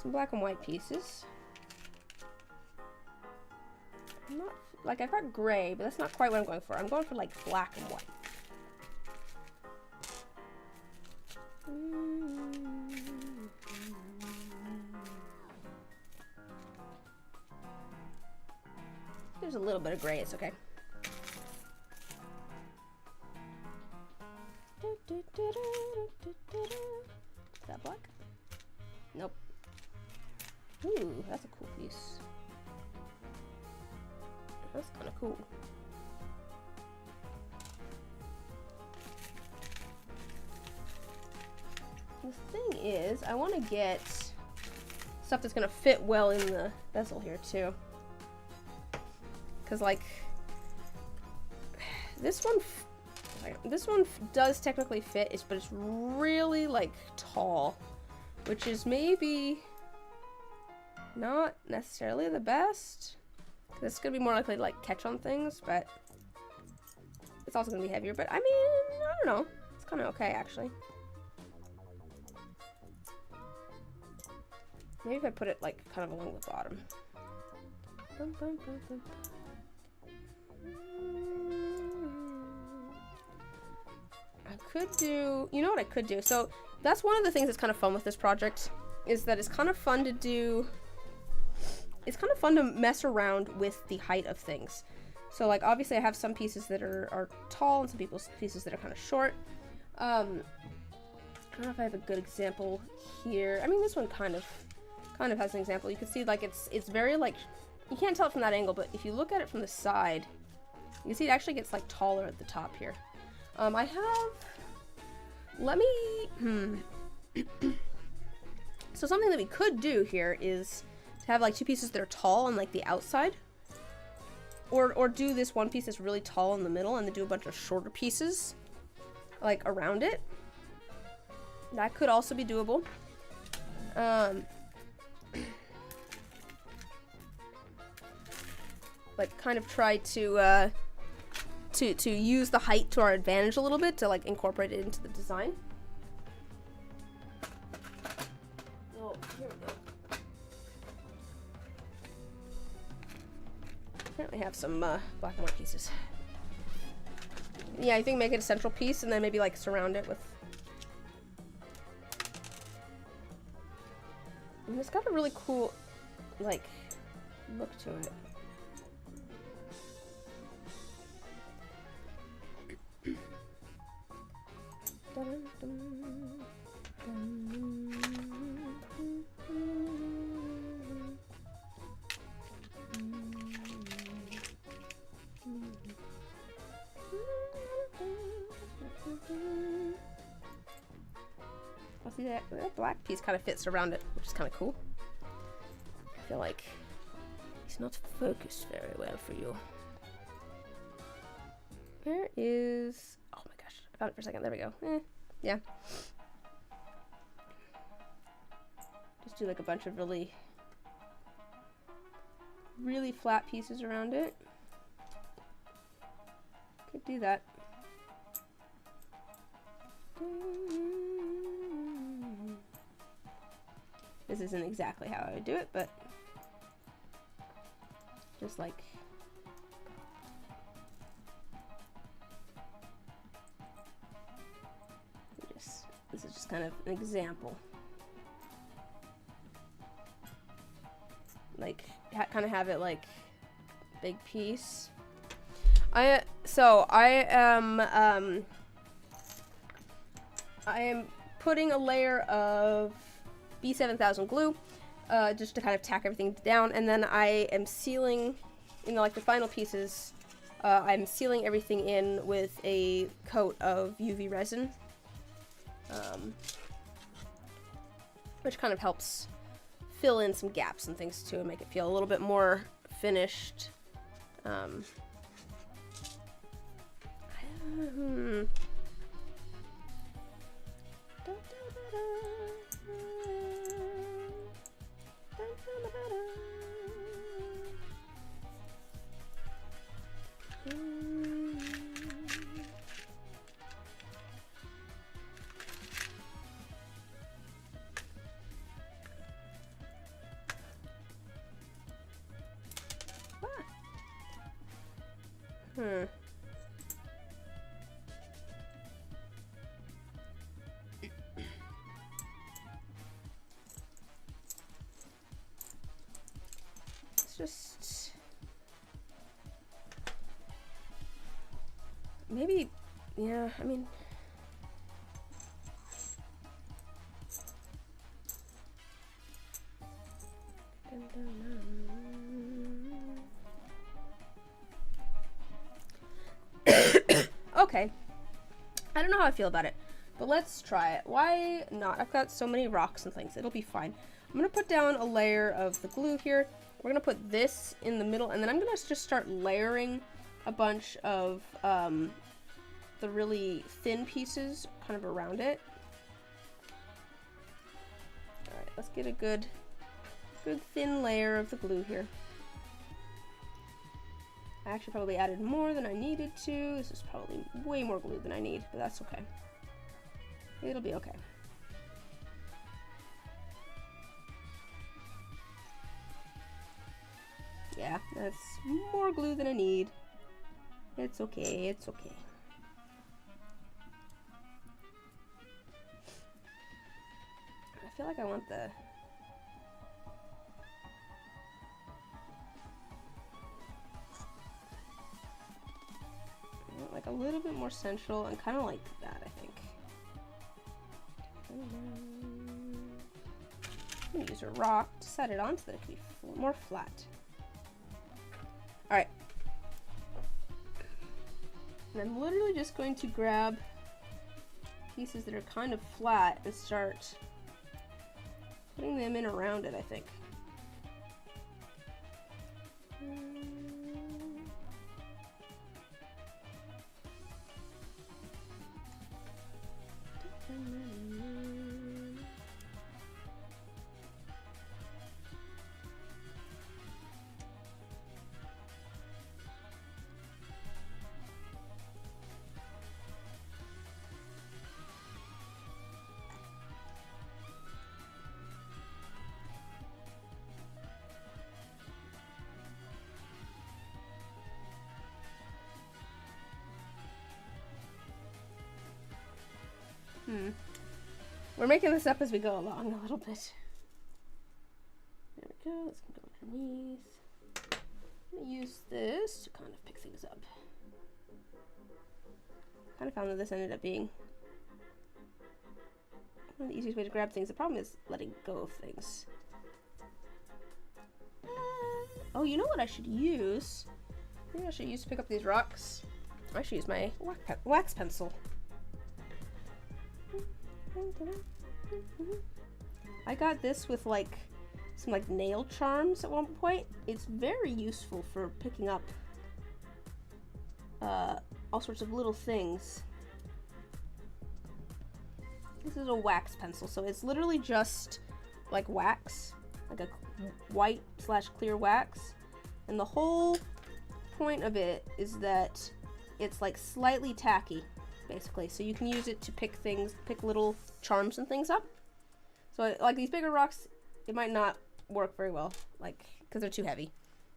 black and white pieces. I'm not, like, I've got gray, but that's not quite what I'm going for. I'm going for like black and white. There's a little bit of gray, it's okay. Is that black? Nope. Ooh, that's a cool piece. That's kind of cool. The thing is, I want to get stuff that's going to fit well in the bezel here too. Because like, this one does technically fit, but it's really like tall, which is maybe not necessarily the best. This is gonna be more likely to like catch on things, but it's also gonna be heavier. But I mean, I don't know. It's kind of okay actually. Maybe if I put it like kind of along the bottom. I could do, you know what I could do? So that's one of the things that's kind of fun with this project, is that it's kind of fun to do, it's kind of fun to mess around with the height of things. So like obviously I have some pieces that are tall and some pieces that are kind of short. I don't know if I have a good example here. I mean, this one kind of has an example. You can see like it's very like, you can't tell it from that angle, but if you look at it from the side, you can see it actually gets like taller at the top here. I have, let me, so something that we could do here is to have like two pieces that are tall on like the outside, or do this one piece that's really tall in the middle and then do a bunch of shorter pieces like around it. That could also be doable. Like kind of try to use the height to our advantage a little bit to like incorporate it into the design. Oh, here we go. Apparently have some black and white pieces. Yeah, I think make it a central piece and then maybe like surround it with. And it's got a really cool like look to it. I'll see that black piece kind of fits around it, which is kind of cool. I feel like it's not focused very well for you. Where is... Oh my gosh, I found it for a second. There we go. Yeah. Just do like a bunch of really flat pieces around it. Could do that. This isn't exactly how I would do it, but just like This is just kind of an example. Like, kind of have it like big piece. I am putting a layer of B7000 glue, just to kind of tack everything down, and then I am sealing, you know, like the final pieces, I'm sealing everything in with a coat of UV resin, which kind of helps fill in some gaps and things too, and make it feel a little bit more finished. It's just maybe, yeah, I mean, okay, I don't know how I feel about it, but let's try it. Why not? I've got so many rocks and things. It'll be fine. I'm gonna put down a layer of the glue here. We're gonna put this in the middle, and then I'm gonna just start layering a bunch of the really thin pieces kind of around it. All right, let's get a good thin layer of the glue here. I actually probably added more than I needed to. This is probably way more glue than I need, but that's okay. It'll be okay. Yeah, that's more glue than I need. It's okay, it's okay. I feel like I want the... like a little bit more central and kind of like that, I think. I'm gonna use a rock to set it on so that it can be more flat. Alright. And I'm literally just going to grab pieces that are kind of flat and start putting them in around it, I think. We're making this up as we go along a little bit. There we go. Let's go underneath. I'm going to use this to kind of pick things up. Kind of found that this ended up being one of the easiest ways to grab things. The problem is letting go of things. Oh, you know what I should use? Maybe I should use to pick up these rocks. I should use my wax pencil. I got this with like some like nail charms at one point. It's very useful for picking up all sorts of little things. This is a wax pencil, so it's literally just like wax, like a white / clear wax, and the whole point of it is that it's like slightly tacky, basically, so you can use it to pick little charms and things up. So like these bigger rocks, it might not work very well, like, because they're too heavy,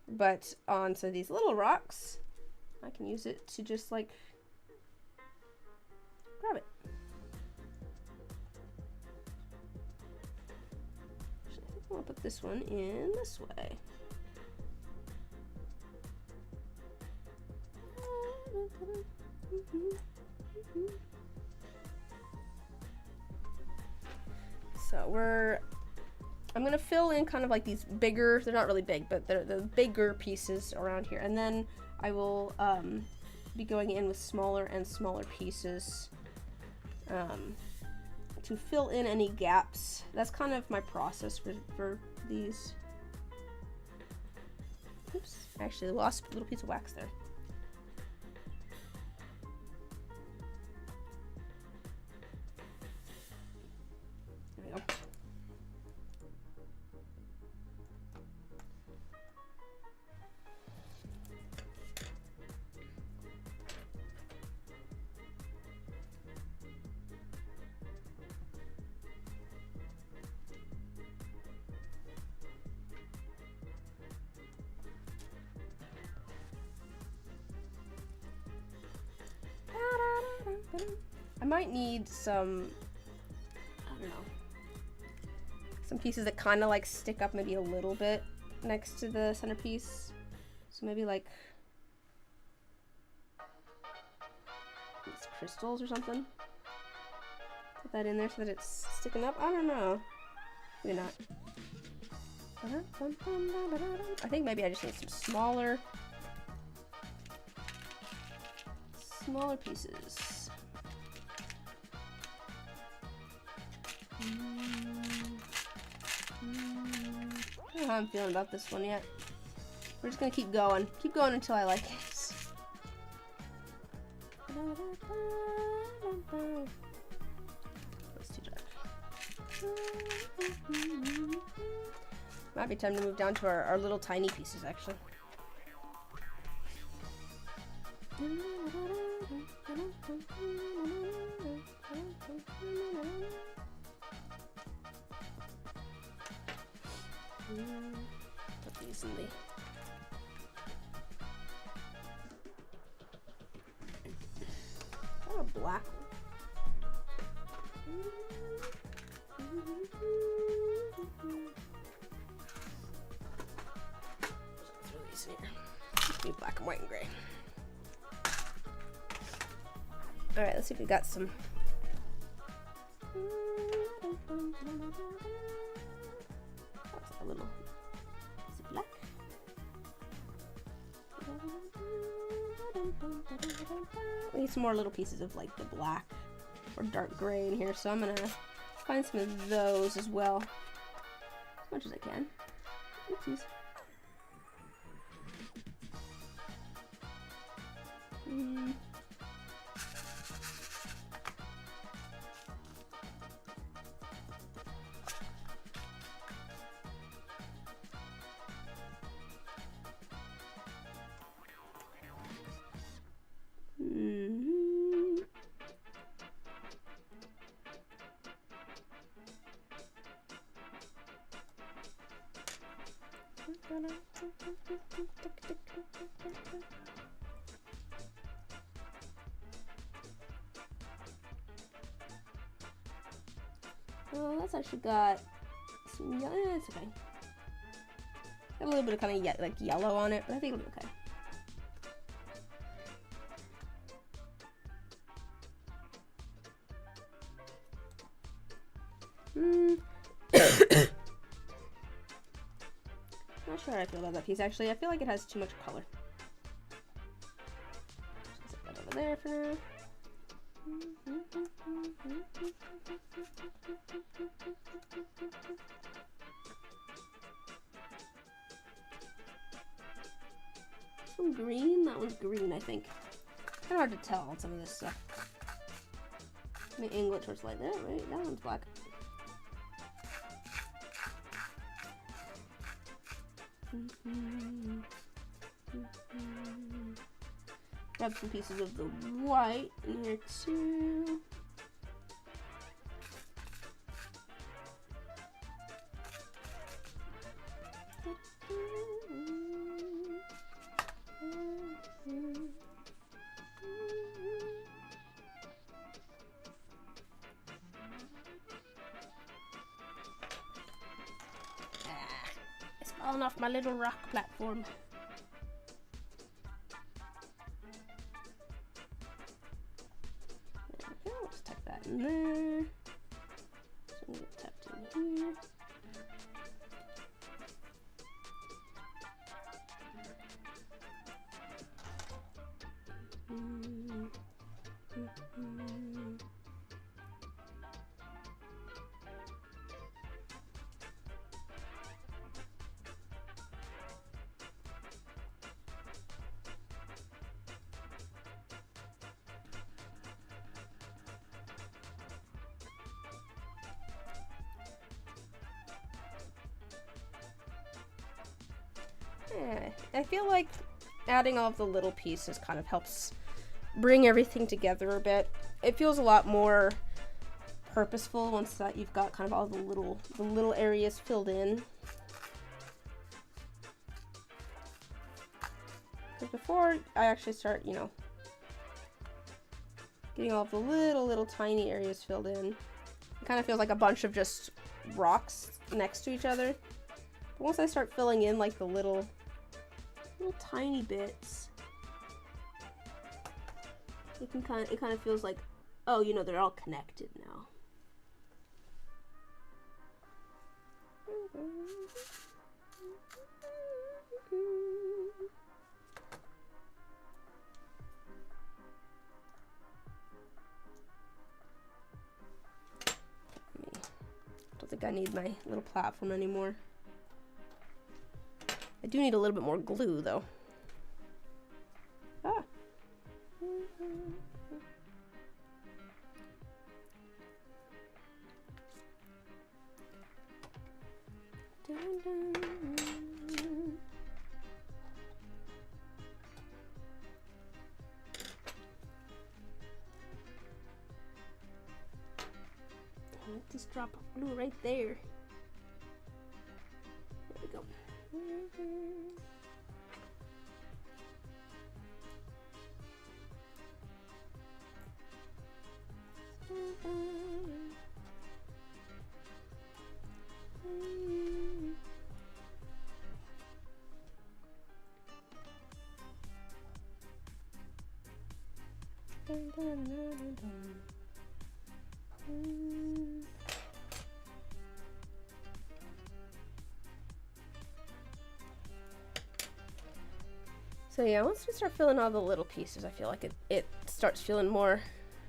but on so these little rocks, I can use it to just like grab it. I'll put this one in this way. So I'm gonna fill in kind of like these bigger, they're not really big, but they're the bigger pieces around here. And then I will be going in with smaller and smaller pieces to fill in any gaps. That's kind of my process for these. Oops, I actually lost a little piece of wax there. There we go. I might need some, I don't know, some pieces that kind of like stick up maybe a little bit next to the centerpiece. So maybe like these crystals or something. Put that in there so that it's sticking up. I don't know. Maybe not. I think maybe I just need some smaller pieces. I don't know how I'm feeling about this one yet. We're just gonna keep going until I like it. That's too dark. Might be time to move down to our little tiny pieces, actually. Put these in the a black one. Throw these in here. Just be black and white and gray. All right, let's see if we got some. That's a little. Is it black? We need some more little pieces of like the black or dark gray in here, so I'm gonna find some of those as well, as much as I can. Oopsies. Oh, that's actually got some yellow. It's okay. Got a little bit of kind of like yellow on it, but I think it'll be okay. Not sure how I feel about that piece actually. I feel like it has too much color. Just set that over there for now. This one green, that one's green, I think. Kind of hard to tell on some of this stuff. Let me angle it towards like that, right? That one's black. Grab some pieces of the white in here too. my little rock platform. Okay, let's tuck that in there. So I'm gonna get tucked in here. Yeah, I feel like adding all of the little pieces kind of helps bring everything together a bit. It feels a lot more purposeful once that you've got kind of all the little areas filled in. Because before I actually start, you know, getting all of the little tiny areas filled in, it kind of feels like a bunch of just rocks next to each other. But once I start filling in like the little tiny bits, it kind of feels like, oh, you know, they're all connected now. I don't think I need my little platform anymore. I do need a little bit more glue though. Ah. Just drop of glue right there. There we go. So yeah, once we start filling all the little pieces, I feel like it starts feeling more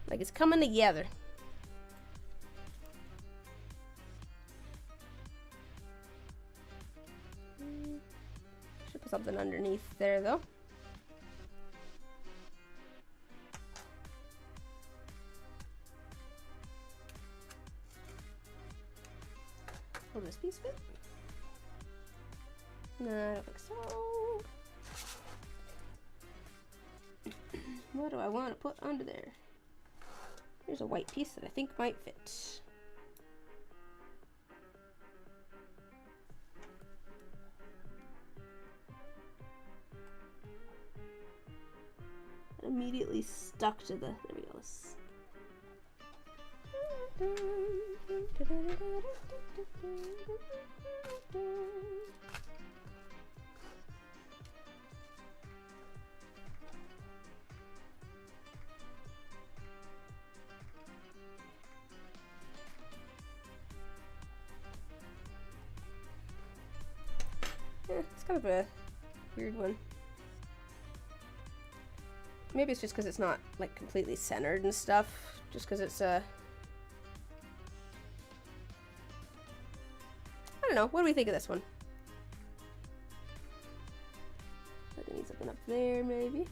like it's coming together. Should put something underneath there though. Will this piece fit? No, I don't think so. What do I want to put under there? There's a white piece that I think might fit. It immediately stuck to the, there we go. It's kind of a weird one. Maybe it's just because it's not like completely centered and stuff. Just because it's I don't know. What do we think of this one? I think I need something up there, maybe.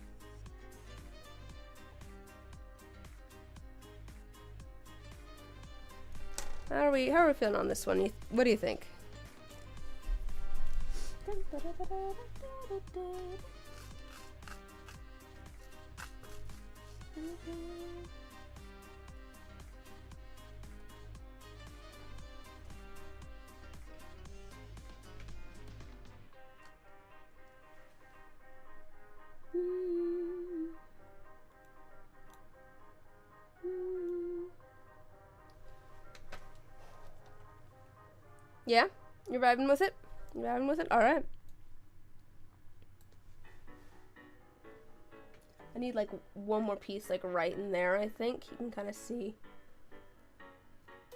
How are we feeling on this one? What do you think? Yeah? You're vibing with it? You're vibing with it? Alright. I need like one more piece like right in there, I think. You can kind of see.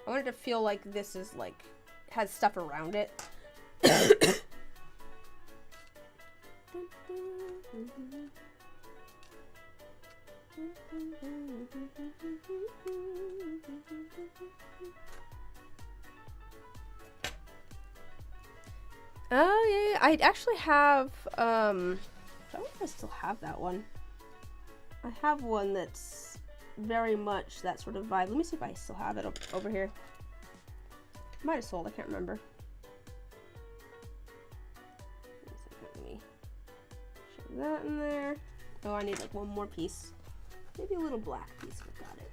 I want it to feel like this is like, has stuff around it. Oh yeah, I actually have, I don't know if I still have that one. I have one that's very much that sort of vibe. Let me see if I still have it over here. Might have sold, I can't remember. Let me shove that in there. Oh, I need like one more piece. Maybe a little black piece if I got it.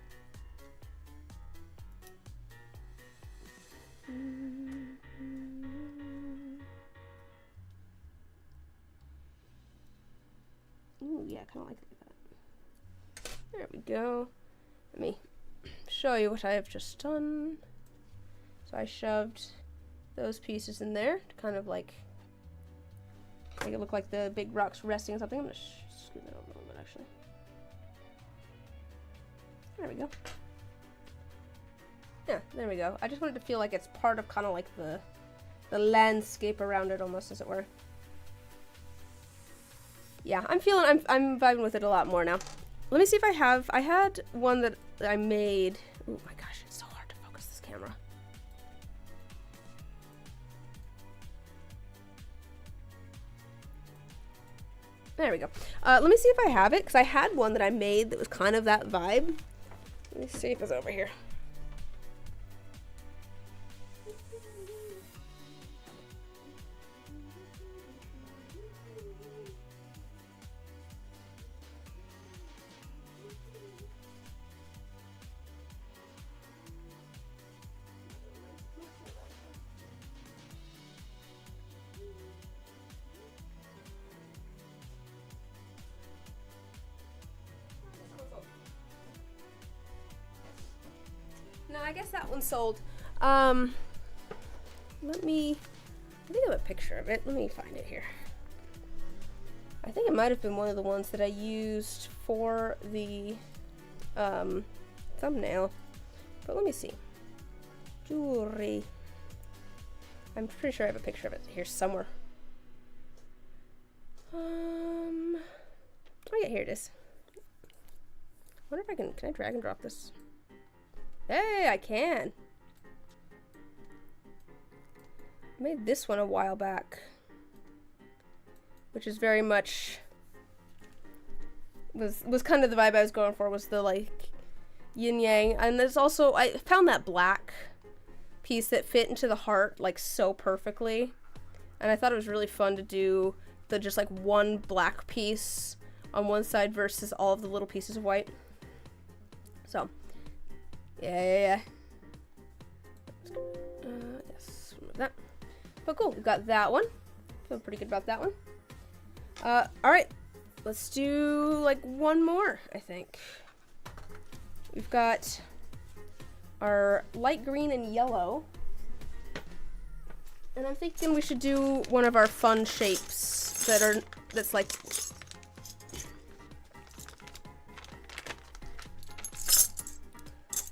Ooh, yeah, kind of like that. There we go. Let me show you what I have just done. So I shoved those pieces in there to kind of like make it look like the big rock's resting on something. I'm gonna scoot that over a little bit, actually. There we go. Yeah, there we go. I just wanted to feel like it's part of kind of like the landscape around it, almost, as it were. Yeah, I'm vibing with it a lot more now. Let me see if I had one that I made. Oh my gosh, it's so hard to focus this camera. There we go. Let me see if I have it, because I had one that I made that was kind of that vibe. Let me see if it's over here. No, I guess that one's sold. I think I have a picture of it. Let me find it here. I think it might have been one of the ones that I used for the thumbnail. But let me see. Jewelry. I'm pretty sure I have a picture of it here somewhere. Oh yeah, here it is. I wonder if can I drag and drop this? Hey, I can. I made this one a while back, which is very much was kind of the vibe I was going for, was the like yin yang. And there's also, I found that black piece that fit into the heart like so perfectly, and I thought it was really fun to do the just like one black piece on one side versus all of the little pieces of white. So yeah. Yes, remove that. But cool, we've got that one. Feel pretty good about that one. Alright. Let's do like one more, I think. We've got our light green and yellow. And I'm thinking we should do one of our fun shapes that's like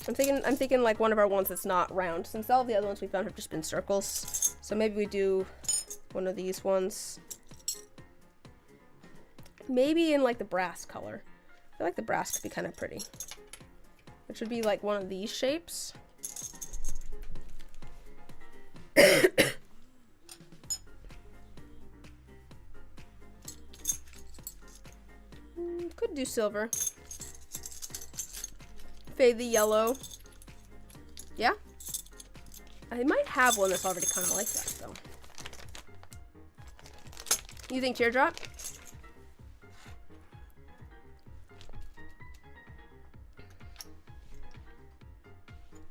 I'm thinking like one of our ones that's not round, since all of the other ones we found have just been circles. So maybe we do one of these ones. Maybe in like the brass color. I feel like the brass could be kind of pretty. It should be like one of these shapes. Could do silver. Fade the yellow. Yeah? I might have one that's already kind of like that, though. You think teardrop?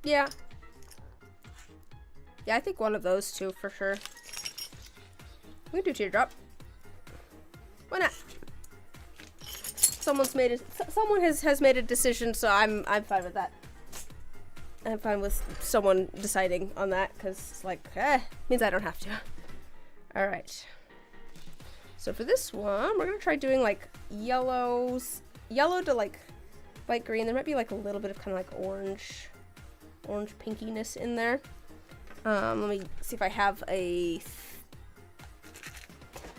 Yeah. Yeah, I think one of those two for sure. We can do teardrop. Why not? Someone has made a decision, so I'm fine with that. I'm fine with someone deciding on that, because it's like, means I don't have to. Alright. So for this one, we're gonna try doing like yellow yellow to like light green. There might be like a little bit of kind of like orange pinkiness in there. Let me see if I have a...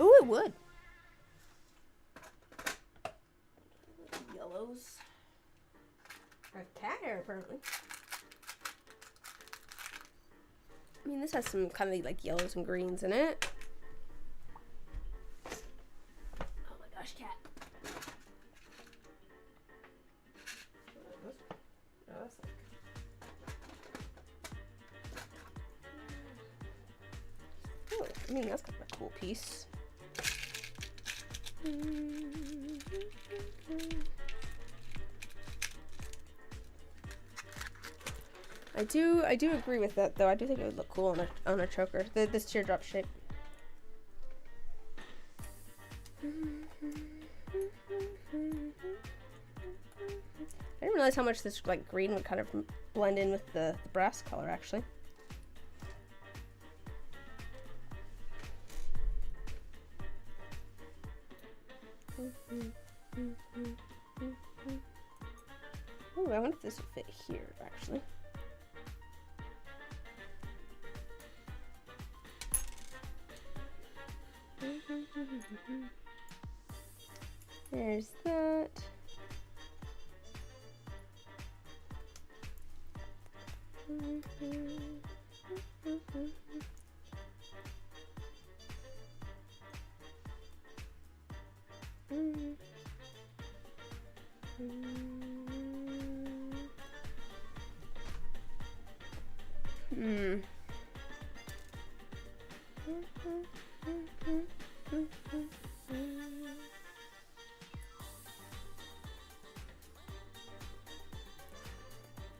Oh, it would. Yellows. I have cat hair, apparently. I mean, this has some kind of like yellows and greens in it. Oh my gosh, cat. Oh, I mean, that's kind of a cool piece. I do agree with that, though. I do think it would look cool on a choker. This teardrop shape. I didn't realize how much this like green would kind of blend in with the brass color, actually. Oh, I wonder if this would fit here, actually. There's that.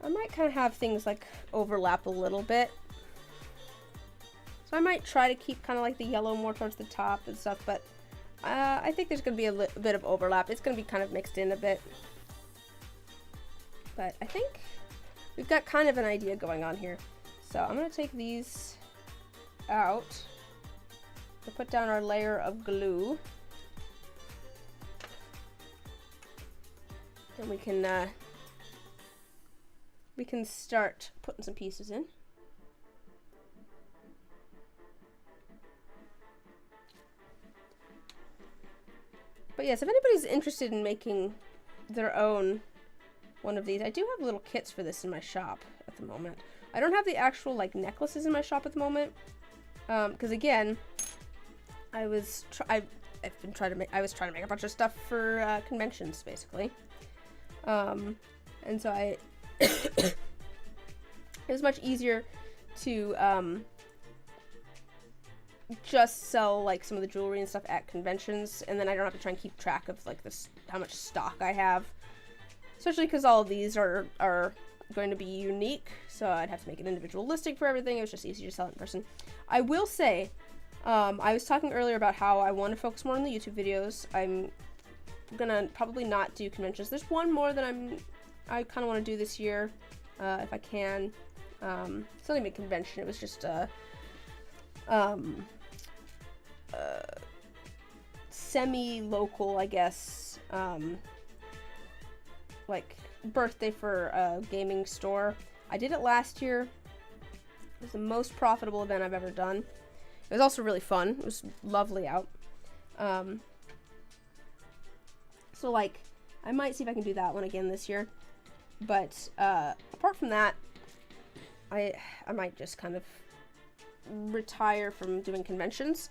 I might kind of have things like overlap a little bit. So I might try to keep kind of like the yellow more towards the top and stuff, but I think there's going to be a bit of overlap. It's going to be kind of mixed in a bit. But I think we've got kind of an idea going on here. So I'm going to take these out. We'll put down our layer of glue. And we can start putting some pieces in. But yes, if anybody's interested in making their own one of these, I do have little kits for this in my shop at the moment. I don't have the actual like necklaces in my shop at the moment, because again, I was trying to make a bunch of stuff for conventions basically, and so it was much easier to just sell like some of the jewelry and stuff at conventions, and then I don't have to try and keep track of like how much stock I have, especially because all of these are going to be unique, so I'd have to make an individual listing for everything. It was just easier to sell it in person. I will say, I was talking earlier about how I want to focus more on the YouTube videos. I'm gonna probably not do conventions. There's one more that I kind of want to do this year, if I can. It's not even a convention, it was just semi-local, I guess, like birthday for a gaming store. I did it last year. It was the most profitable event I've ever done. It was also really fun. It was lovely out. So like, I might see if I can do that one again this year. But apart from that, I might just kind of retire from doing conventions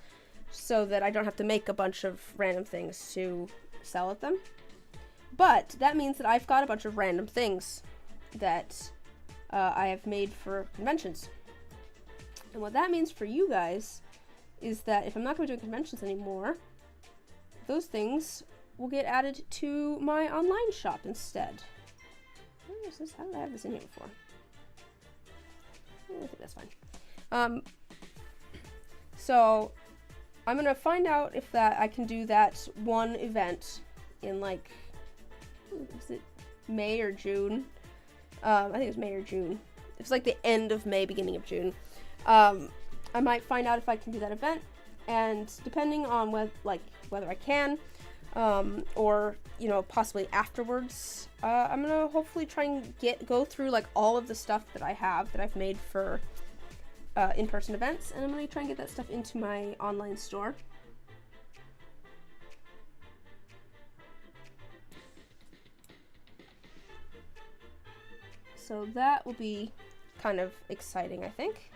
so that I don't have to make a bunch of random things to sell at them. But that means that I've got a bunch of random things that I have made for conventions. And what that means for you guys is that if I'm not going to be doing conventions anymore, those things will get added to my online shop instead. Where is this? How did I have this in here before? I think that's fine. So I'm gonna find out if I can do that one event in like, is it May or June? I think it was May or June. It's like the end of May, beginning of June. I might find out if I can do that event, and depending on whether I can, or, you know, possibly afterwards. I'm gonna hopefully try and go through like all of the stuff that I've made for in-person events, and I'm gonna try and get that stuff into my online store. So that will be kind of exciting, I think.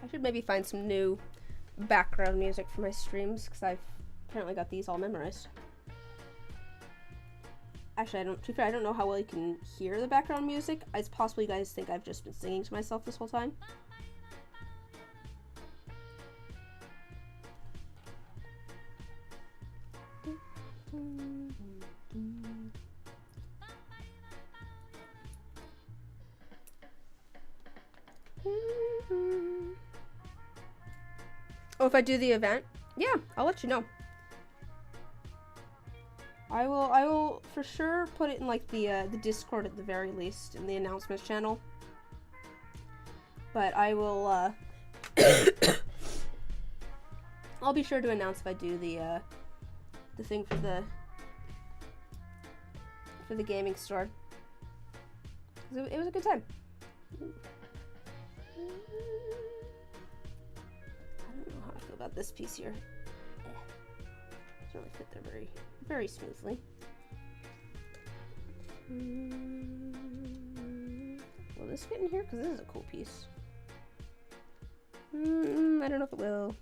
I should maybe find some new background music for my streams, because I've apparently got these all memorized. Actually, I don't know how well you can hear the background music. It's possible you guys think I've just been singing to myself this whole time. Oh, if I do the event? Yeah, I'll let you know. I will for sure put it in like the Discord at the very least, in the announcements channel. But I will I'll be sure to announce if I do the thing for the gaming store. It was a good time. I don't know how I feel about this piece here. Doesn't really fit there very smoothly. Will this fit in here? Because this is a cool piece. I don't know if it will.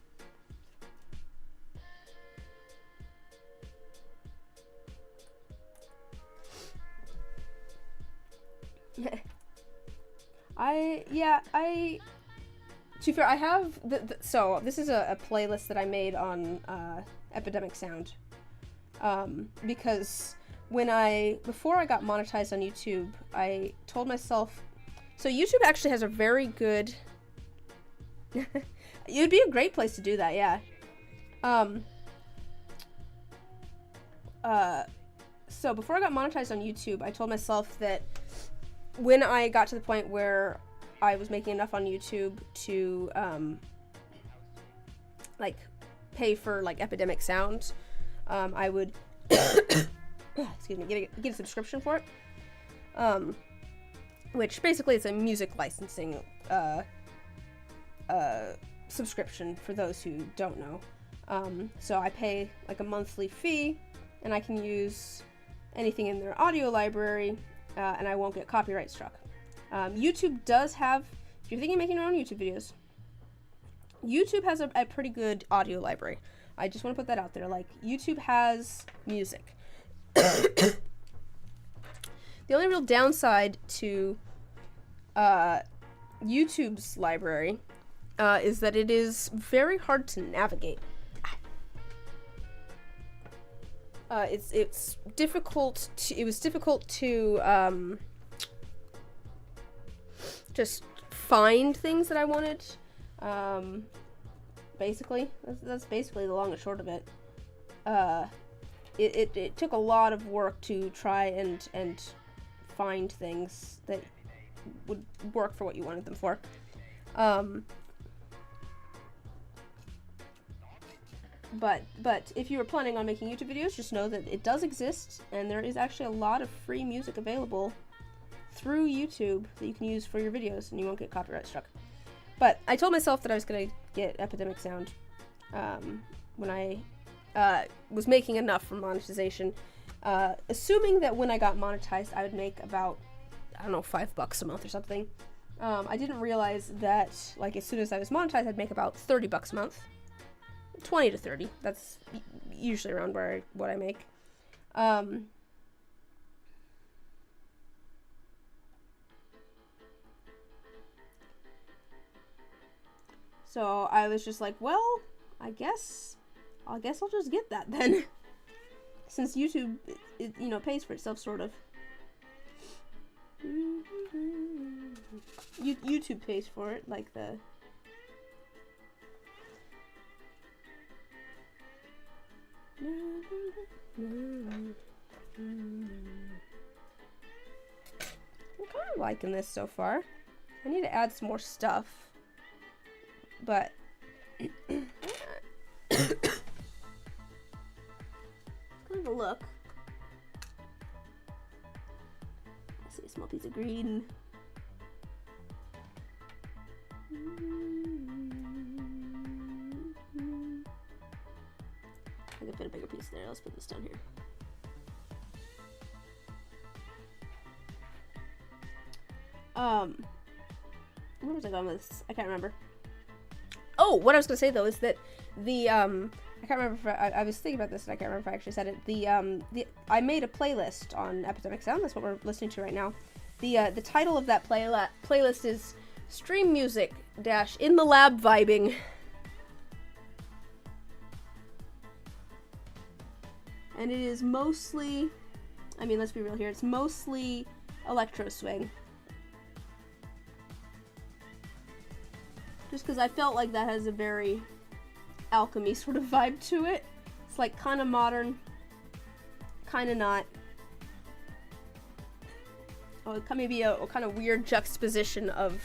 To be fair, I have so this is a playlist that I made on Epidemic Sound, because before I got monetized on YouTube, I told myself, so YouTube actually has a very good it'd be a great place to do that, yeah. So before I got monetized on YouTube, I told myself that when I got to the point where I was making enough on YouTube to like pay for like Epidemic Sound, I would excuse me, get a subscription for it, which basically is a music licensing subscription for those who don't know. So I pay like a monthly fee, and I can use anything in their audio library, and I won't get copyright struck. YouTube does have, if you're thinking of making your own YouTube videos, YouTube has a pretty good audio library. I just want to put that out there. Like, YouTube has music. The only real downside to YouTube's library is that it is very hard to navigate. It's difficult to, it was difficult to just find things that I wanted. Basically, that's basically the long and short of it. It took a lot of work to try and find things that would work for what you wanted them for. But if you were planning on making YouTube videos, just know that it does exist, and there is actually a lot of free music available through YouTube that you can use for your videos, and you won't get copyright struck. But I told myself that I was going to get Epidemic Sound when I was making enough for monetization, assuming that when I got monetized I would make about, I don't know, $5 a month or something. I didn't realize that, like, as soon as I was monetized I'd make about $30 a month. 20 to 30. That's usually around what I make. So I was just like, well, I guess I'll just get that then. Since YouTube, pays for itself, sort of. YouTube pays for it, like the I'm kind of liking this so far. I need to add some more stuff, but kind of a look. I see a small piece of green. I can put a bigger piece there. Let's put this down here. Where was I going with this? I can't remember. Oh, what I was gonna say though is that the I can't remember if I was thinking about this and I can't remember if I actually said it. The I made a playlist on Epidemic Sound. That's what we're listening to right now. The title of that playlist is Stream Music - In the Lab Vibing. And it is mostly, I mean, let's be real here, it's mostly electro swing. Just because I felt like that has a very alchemy sort of vibe to it. It's like kind of modern, kind of not. Oh, it can maybe a kind of weird juxtaposition of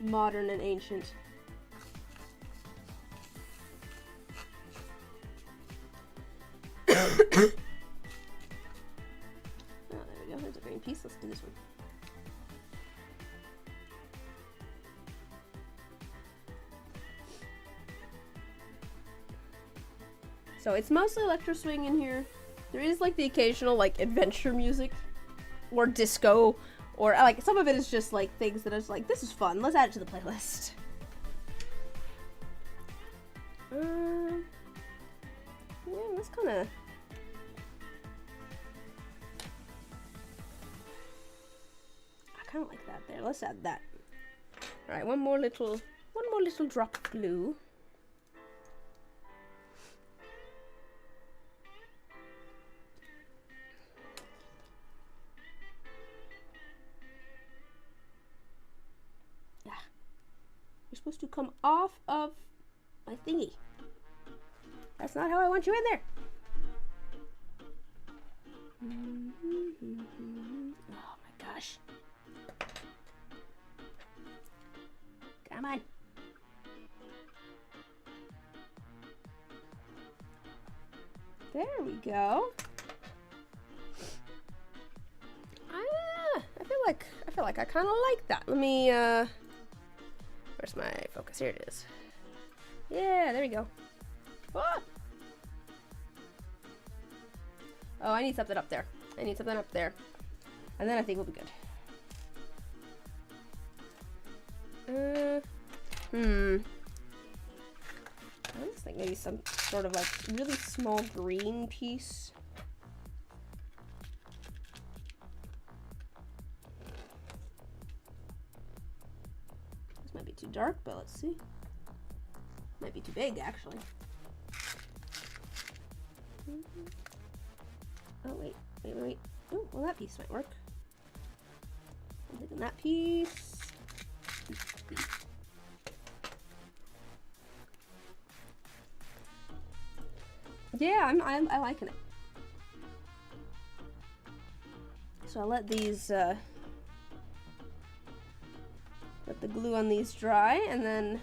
modern and ancient. Oh, there we go. There's a green piece. Let's do this one. So it's mostly electro swing in here. There is like the occasional like adventure music or disco, or like some of it is just like things that is like, this is fun. Let's add it to the playlist. Yeah, that's kind of. I kind of like that there. Let's add that. All right, one more little drop of blue. You're supposed to come off of my thingy. That's not how I want you in there. Oh my gosh. Come on. There we go. I feel like I kind of like that. Let me where's my focus? Here it is. Yeah, there we go. Oh! Oh, I need something up there. I need something up there. And then I think we'll be good. I just think maybe some sort of like really small green piece. This might be too dark, but let's see. Might be too big, actually. Oh, wait. Oh, well, that piece might work. I'm taking that piece. Yeah, I'm liking it. So I'll let these, let the glue on these dry, and then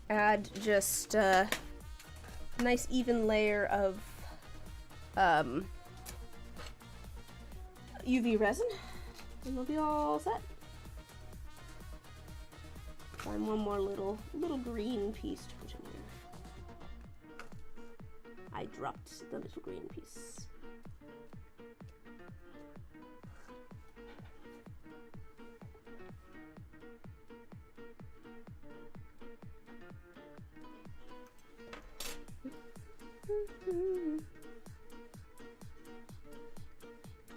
add just a nice even layer of UV resin, and we'll be all set. Find one more little green piece to put in here. I dropped the little green piece.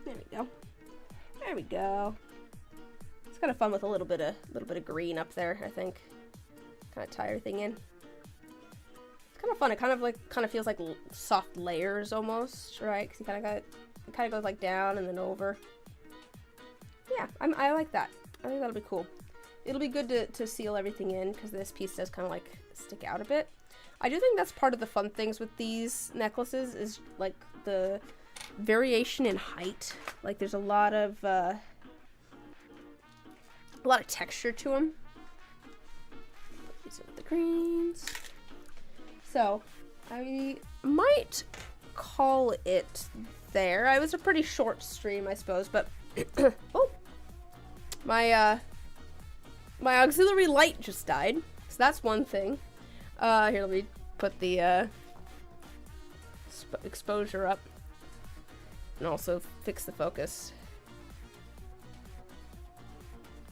There we go. There we go. It's kind of fun with a little bit of green up there, I think. Kind of tie everything in. It's kind of fun. It kind of feels like soft layers almost, right? Because it kind of goes like down and then over. Yeah, I like that. I think that'll be cool. It'll be good to seal everything in, because this piece does kind of like stick out a bit. I do think that's part of the fun things with these necklaces is like the variation in height. Like there's a lot of texture to them. These are the greens. So I might call it there. It was a pretty short stream, I suppose, but oh, my auxiliary light just died, so that's one thing. Here, let me put the exposure up and also fix the focus.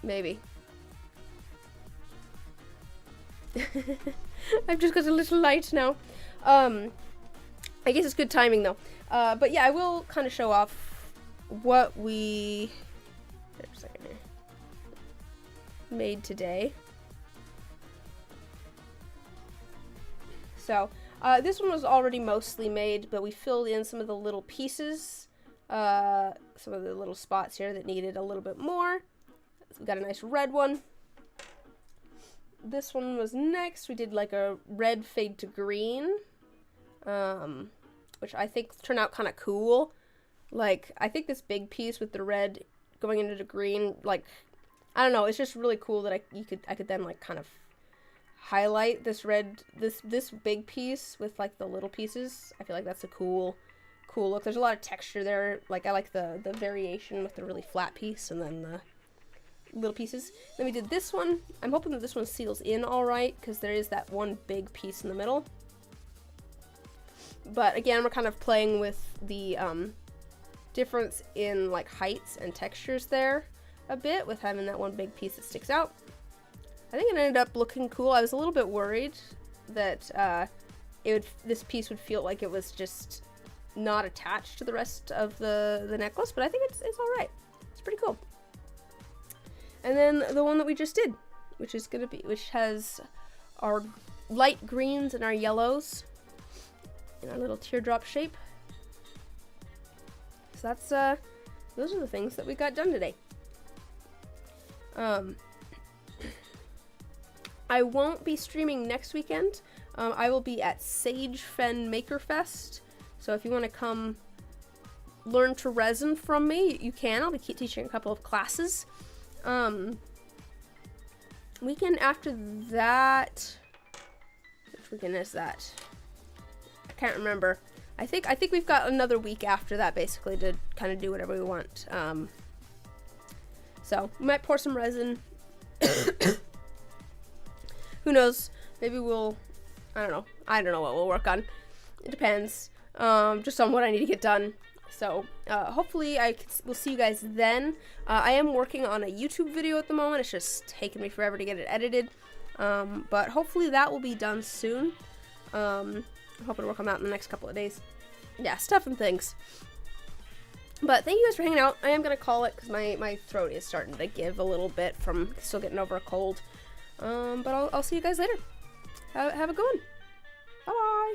Maybe. I've just got a little light now. I guess it's good timing though. But yeah, I will kind of show off what we made today. So this one was already mostly made, but we filled in some of the little pieces, some of the little spots here that needed a little bit more. So we got a nice red one. This one was next. We did like a red fade to green, which I think turned out kind of cool. Like, I think this big piece with the red going into the green, like, I don't know, it's just really cool that I could then like kind of highlight this red, this big piece with like the little pieces. I feel like that's a cool look. There's a lot of texture there. Like, I like the variation with the really flat piece and then the little pieces. Then we did this one. I'm hoping that this one seals in all right because there is that one big piece in the middle. But again, we're kind of playing with the difference in like heights and textures there a bit with having that one big piece that sticks out. I think it ended up looking cool. I was a little bit worried that this piece would feel like it was just not attached to the rest of the necklace, but I think it's all right. It's pretty cool. And then the one that we just did, which has our light greens and our yellows in our little teardrop shape. So that's those are the things that we got done today. I won't be streaming next weekend. I will be at Sage Fen Maker Fest. So if you want to come learn to resin from me, you can. I'll be teaching a couple of classes. Weekend after that, which weekend is that? I can't remember. I think we've got another week after that, basically, to kind of do whatever we want. So we might pour some resin. Who knows? Maybe we'll. I don't know what we'll work on. It depends. Just on what I need to get done. So hopefully we'll see you guys then. I am working on a YouTube video at the moment. It's just taking me forever to get it edited. But hopefully that will be done soon. I'm hoping to work on that in the next couple of days. Yeah, stuff and things. But thank you guys for hanging out. I am going to call it because my throat is starting to give a little bit from still getting over a cold. But I'll see you guys later. Have a good one. Bye-bye.